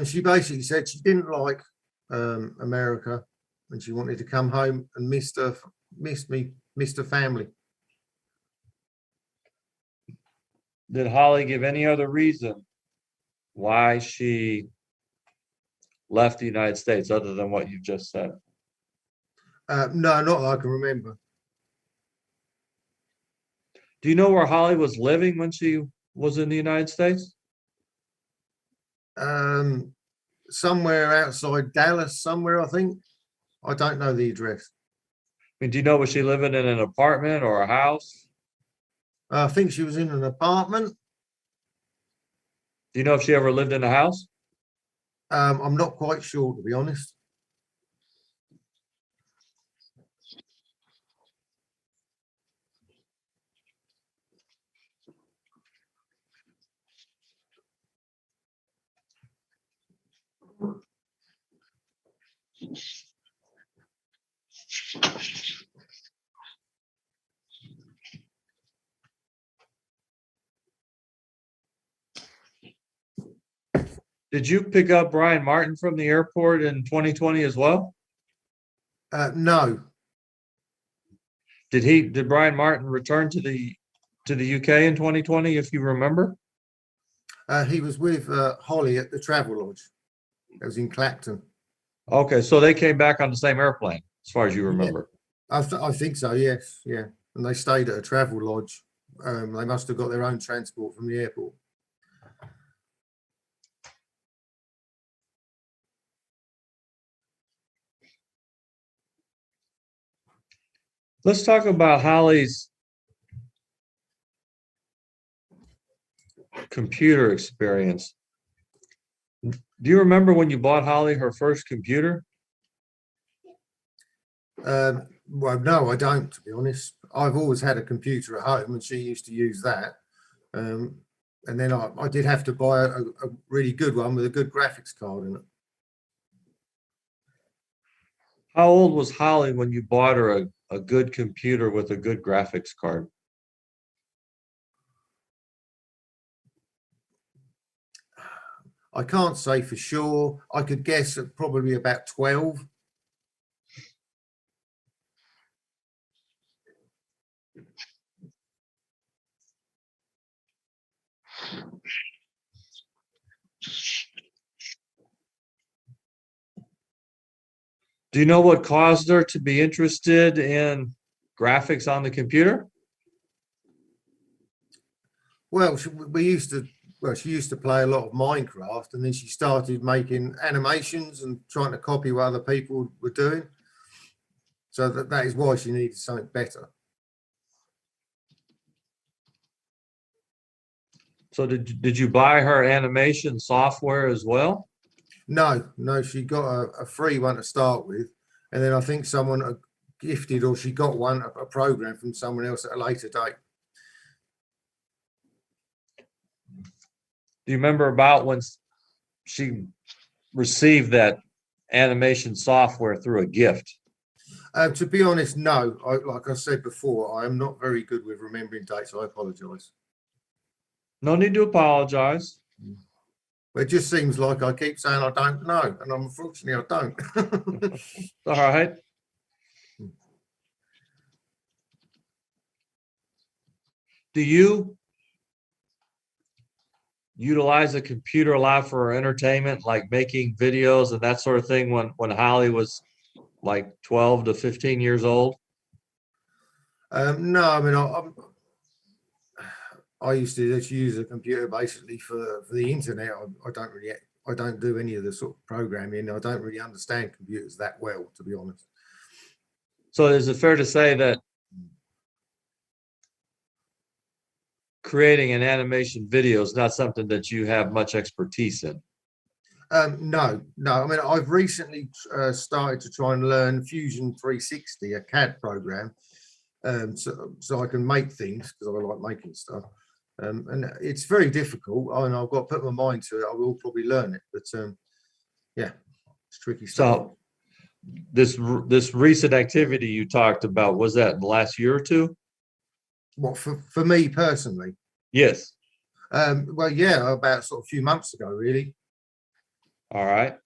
She basically said she didn't like America and she wanted to come home and missed her family. Did Holly give any other reason why she left the United States other than what you just said? No, not that I can remember. Do you know where Holly was living when she was in the United States? Somewhere outside Dallas, somewhere, I think. I don't know the address. I mean, do you know, was she living in an apartment or a house? I think she was in an apartment. Do you know if she ever lived in a house? I'm not quite sure, to be honest. Did you pick up Brian Martin from the airport in 2020 as well? No, Did Brian Martin return to the UK in 2020, if you remember? he was with Holly at the Travelodge. It was in Clacton. Okay, so they came back on the same airplane, as far as you remember. I think so, yes, yeah. And they stayed at a Travelodge. They must have got their own transport from the airport. Let's talk about Holly's computer experience. Do you remember when you bought Holly her first computer? Well, no, I don't, to be honest. I've always had a computer at home and she used to use that. And then I did have to buy a really good one with a good graphics card in it. How old was Holly when you bought her a good computer with a good graphics card? I can't say for sure. I could guess at probably about 12. Do you know what caused her to be interested in graphics on the computer? Well, she used to play a lot of Minecraft, and then she started making animations and trying to copy what other people were doing. So that is why she needed something better. So did you buy her animation software as well? No, she got a free one to start with, and then I think someone gifted, or she got one, a program from someone else at a later date. Do you remember about when she received that animation software through a gift? To be honest, no. Like I said before, I am not very good with remembering dates. I apologise. No need to apologize. It just seems like I keep saying I don't know, and unfortunately I don't. All right. Do you utilize a computer a lot for entertainment, like making videos and that sort of thing when Holly was like 12 to 15 years old? No, I mean, I used to just use a computer basically for the internet. I don't do any of the sort of programming. I don't really understand computers that well, to be honest. So is it fair to say that creating an animation video is not something that you have much expertise in? No. I mean, I've recently started to try and learn Fusion 360, a CAD program, so I can make things, because I like making stuff. And it's very difficult, and I've got to put my mind to it. I will probably learn it, but yeah, it's tricky stuff. So this recent activity you talked about, was that in the last year or two? What, for me personally? Yes. Well, yeah, about sort of a few months ago, really. All right.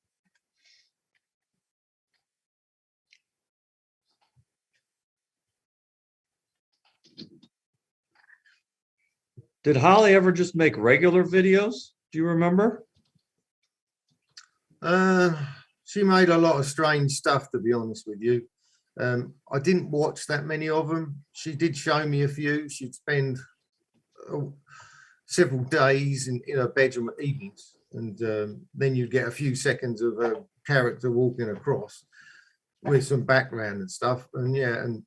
Did Holly ever just make regular videos? Do you remember? She made a lot of strange stuff, to be honest with you. I didn't watch that many of them. She did show me a few. She'd spend several days in her bedroom at evenings, and then you'd get a few seconds of a character walking across with some background and stuff. And yeah, and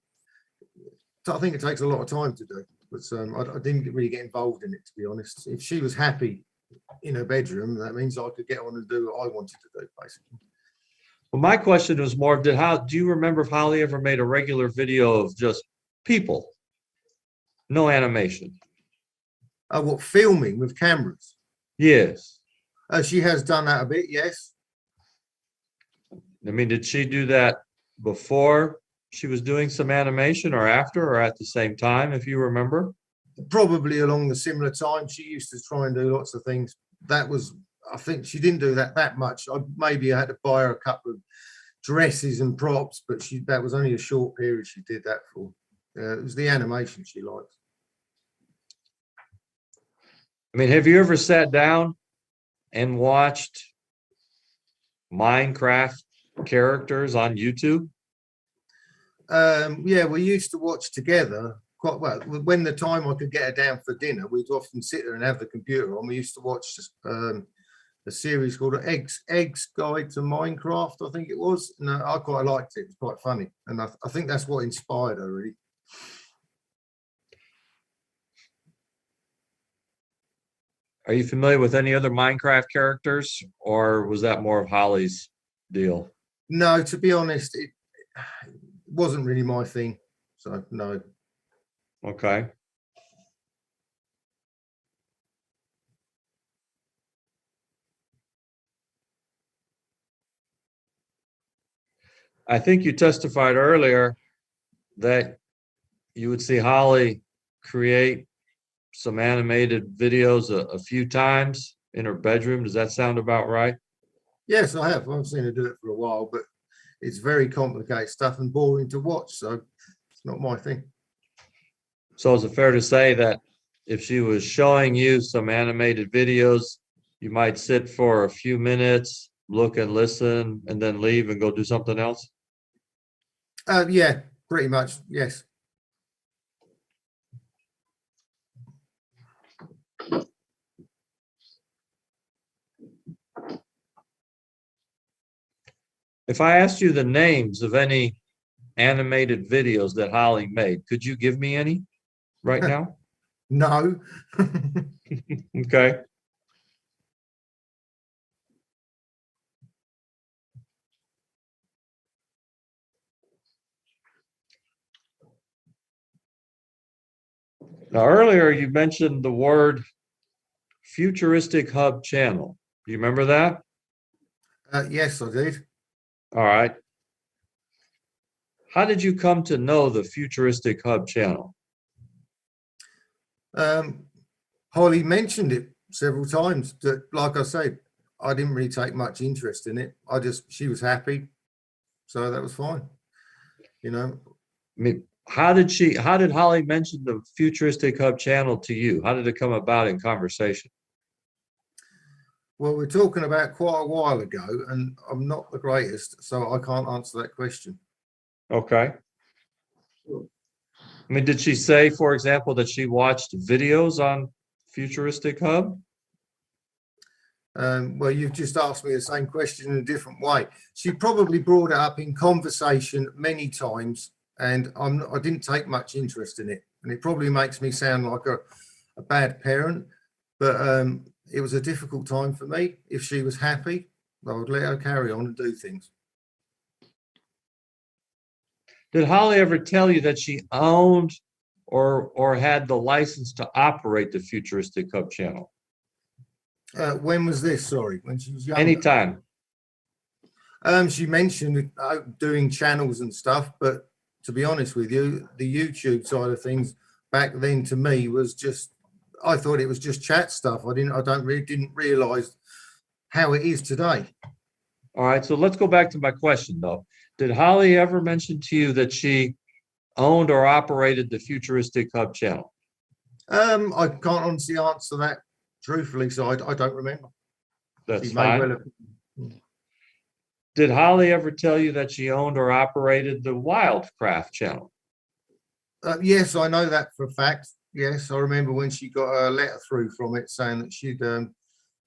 so I think it takes a lot of time to do, but I didn't really get involved in it, to be honest. If she was happy in her bedroom, that means I could get on and do what I wanted to do, basically. Well, my question was more, do you remember if Holly ever made a regular video of just people? No animation? Oh, what, filming with cameras? Yes. She has done that a bit, yes. I mean, did she do that before she was doing some animation or after or at the same time, if you remember? Probably along the similar time. She used to try and do lots of things. That was, I think she didn't do that much. Maybe I had to buy her a couple of dresses and props, but that was only a short period she did that for. It was the animation she liked. I mean, have you ever sat down and watched Minecraft characters on YouTube? Yeah, we used to watch together quite well. When the time I could get her down for dinner, we'd often sit there and have the computer on. We used to watch a series called Eggs Guide to Minecraft, I think it was. And I quite liked it. It's quite funny. And I think that's what inspired her, really. Are you familiar with any other Minecraft characters, or was that more of Holly's deal? No, to be honest, it wasn't really my thing. So, no. Okay. I think you testified earlier that you would see Holly create some animated videos a few times in her bedroom. Does that sound about right? Yes, I have. I've seen her do it for a while, but it's very complicated stuff and boring to watch. So it's not my thing. So is it fair to say that if she was showing you some animated videos, you might sit for a few minutes, look and listen, and then leave and go do something else? Yeah, pretty much. Yes. If I asked you the names of any animated videos that Holly made, could you give me any right now? No. Okay. Now, earlier you mentioned the word Futuristic channel. Do you remember that? Yes, I did. All right. How did you come to know the Futuristic channel? Holly mentioned it several times. That, like I say, I didn't really take much interest in it. She was happy, so that was fine. You know. I mean, how did Holly mention the Futuristic channel to you? How did it come about in conversation? Well, we're talking about quite a while ago, and I'm not the greatest, so I can't answer that question. Okay. I mean, did she say, for example, that she watched videos on Futuristic Hub? Well, you've just asked me the same question in a different way. She probably brought it up in conversation many times, and I didn't take much interest in it. And it probably makes me sound like a bad parent, but it was a difficult time for me. If she was happy, I would let her carry on and do things. Did Holly ever tell you that she owned or had the license to operate the Futuristic Hub channel? When was this? Sorry, when she was younger? Anytime. She mentioned doing channels and stuff, but to be honest with you, the YouTube side of things back then to me was just, I thought it was just chat stuff. I didn't realize how it is today. All right, so let's go back to my question though. Did Holly ever mention to you that she owned or operated the Futuristic Hub channel? I can't honestly answer that truthfully, so I don't remember. That's She may well fine. have. Did Holly ever tell you that she owned or operated the Wildcraft channel? Yes, I know that for a fact. Yes, I remember when she got a letter through from it saying that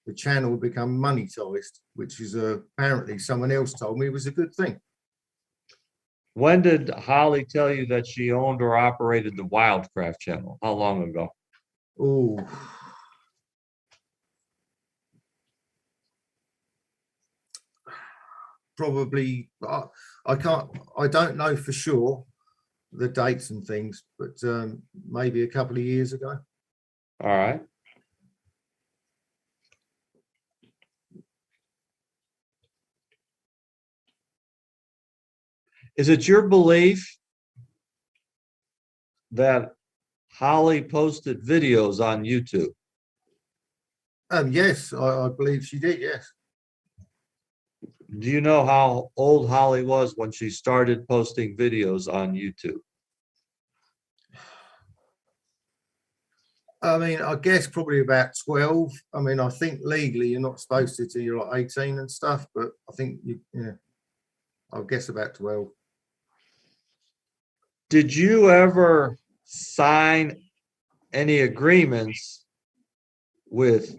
the channel would become monetized, which is apparently someone else told me was a good thing. When did Holly tell you that she owned or operated the Wildcraft channel? How long ago? Oh, probably, I don't know for sure the dates and things, but maybe a couple of years ago. All right. Is it your belief that Holly posted videos on YouTube? Yes, I believe she did, yes. Do you know how old Holly was when she started posting videos on YouTube? I mean, I guess probably about 12. I mean, I think legally you're not supposed to till you're like 18 and stuff, but I think I'll guess about 12. Did you ever sign any agreements with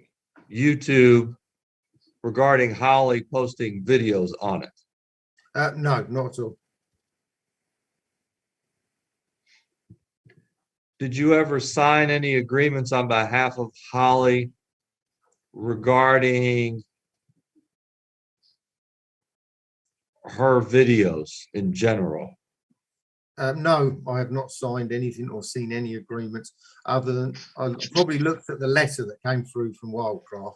YouTube regarding Holly posting videos on it? No, not at all. Did you ever sign any agreements on behalf of Holly regarding her videos in general? No, I have not signed anything or seen any agreements other than I probably looked at the letter that came through from Wildcraft,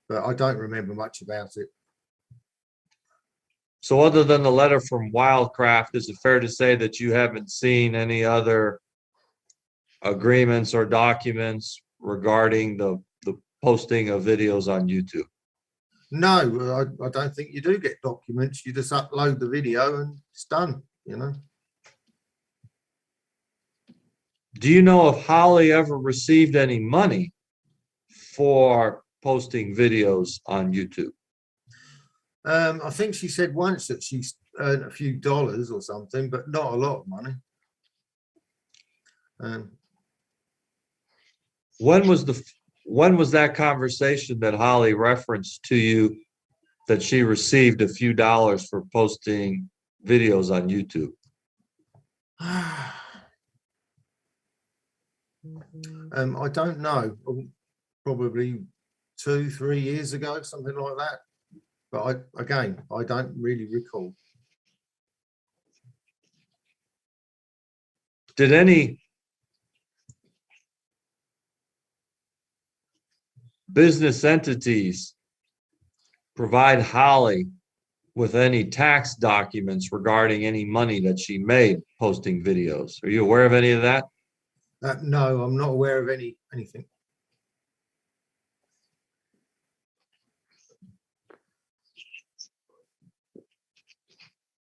but I don't remember much about it. So other than the letter from Wildcraft, is it fair to say that you haven't seen any other agreements or documents regarding the posting of videos on YouTube? No, I don't think you do get documents. You just upload the video and it's done, you know. Do you know if Holly ever received any money for posting videos on YouTube? I think she said once that she's earned a few dollars or something, but not a lot of money. When was that conversation that Holly referenced to you that she received a few dollars for posting videos on YouTube? I don't know, probably 2-3 years ago, something like that. But I don't really recall. Did any business entities provide Holly with any tax documents regarding any money that she made posting videos? Are you aware of any of that? No, I'm not aware of anything.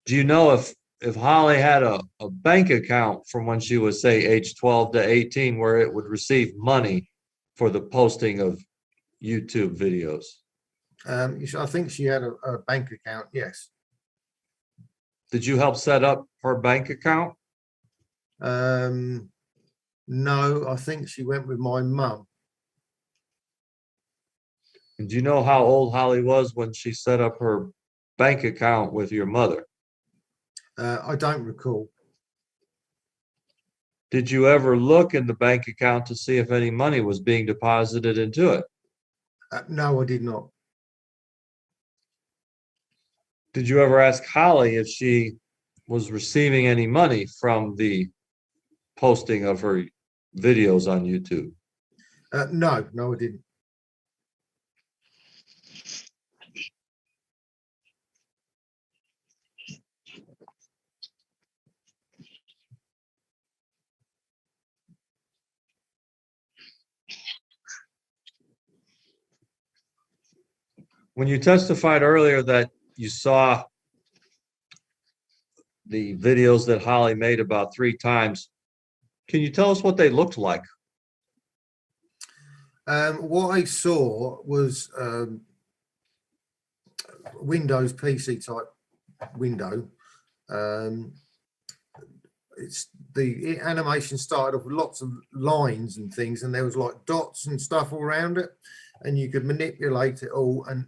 Do you know if Holly had a bank account from when she was, say, age 12 to 18, where it would receive money for the posting of YouTube videos? I think she had a bank account, yes. Did you help set up her bank account? No, I think she went with my mum. And do you know how old Holly was when she set up her bank account with your mother? I don't recall. Did you ever look in the bank account to see if any money was being deposited into it? No, I did not. Did you ever ask Holly if she was receiving any money from the posting of her videos on YouTube? No, I didn't. When you testified earlier that you saw the videos that Holly made about 3 times, can you tell us what they looked like? What I saw was Windows PC type window. It's the animation started off with lots of lines and things, and there was like dots and stuff all around it, and you could manipulate it all and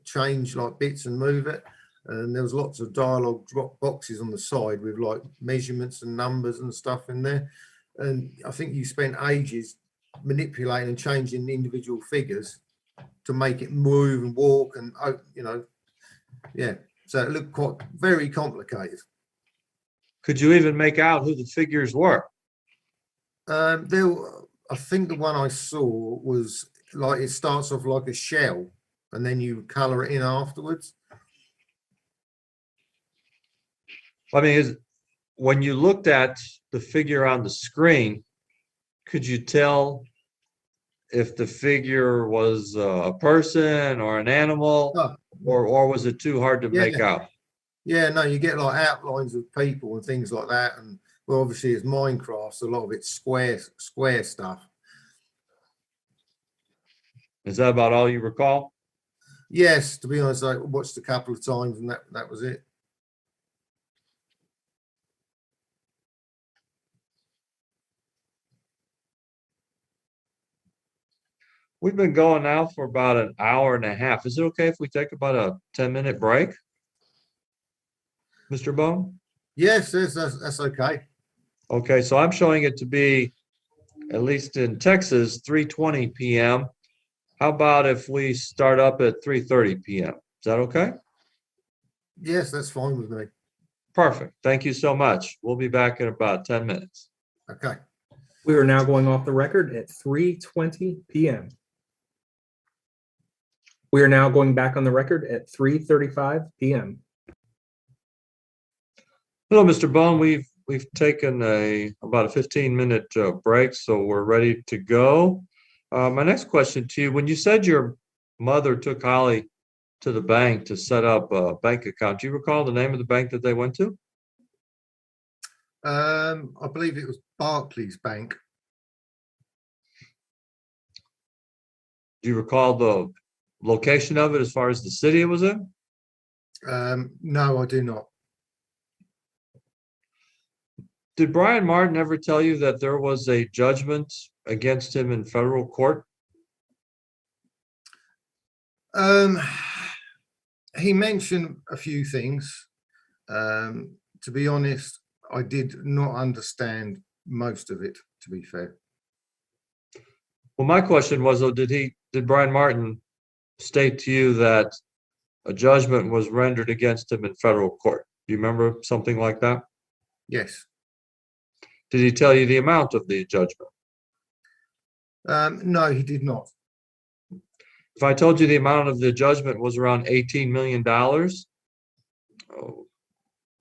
change like bits and move it. And there was lots of dialogue drop boxes on the side with like measurements and numbers and stuff in there. And I think you spent ages manipulating and changing the individual figures to make it move and walk and, you know, yeah. So it looked quite very complicated. Could you even make out who the figures were? I think the one I saw was like it starts off like a shell, and then you color it in afterwards. I mean, when you looked at the figure on the screen, could you tell if the figure was a person or an animal, Oh, or was it too hard to Yeah. make out? yeah, no, you get like outlines of people and things like that, and well, obviously it's Minecraft, so a lot of it's square stuff. Is that about all you recall? Yes, to be honest, I watched a couple of times, and that was it. We've been going now for about an hour and a half. Is it okay if we take about a 10-minute break? Mr. Bone? Yes, that's okay. Okay, so I'm showing it to be, at least in Texas, 3:20 p.m. How about if we start up at 3:30 p.m.? Is that okay? Yes, that's fine with me. Perfect. Thank you so much. We'll be back in about 10 minutes. Okay. We are now going off the record at 3:20 p.m. We are now going back on the record at 3:35 p.m. Hello, Mr. Bone. We've taken about a 15-minute break, so we're ready to go. My next question to you, when you said your mother took Holly to the bank to set up a bank account, do you recall the name of the bank that they went to? I believe it was Barclays Bank. Do you recall the location of it as far as the city it was in? No, I do not. Did Brian Martin ever tell you that there was a judgment against him in federal court? He mentioned a few things. To be honest, I did not understand most of it, to be fair. Well, my question was, though, did Brian Martin state to you that a judgment was rendered against him in federal court? Do you remember something like that? Yes. Did he tell you the amount of the judgment? No, he did not. If I told you the amount of the judgment was around $18 million,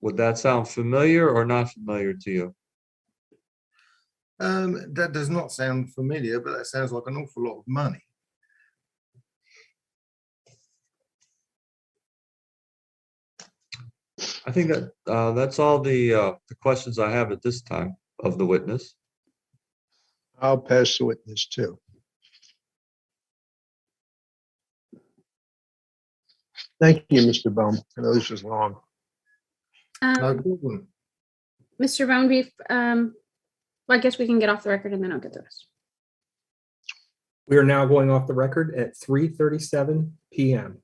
would that sound familiar or not familiar to you? That does not sound familiar, but that sounds like an awful lot of money. I think that that's all the questions I have at this time of the witness. I'll pass the witness too. Thank you, Mr. Bone. I know this was long. No Um, problem. Mr. Bonebeef, I guess we can get off the record and then I'll get the rest. We are now going off the record at 3:37 p.m.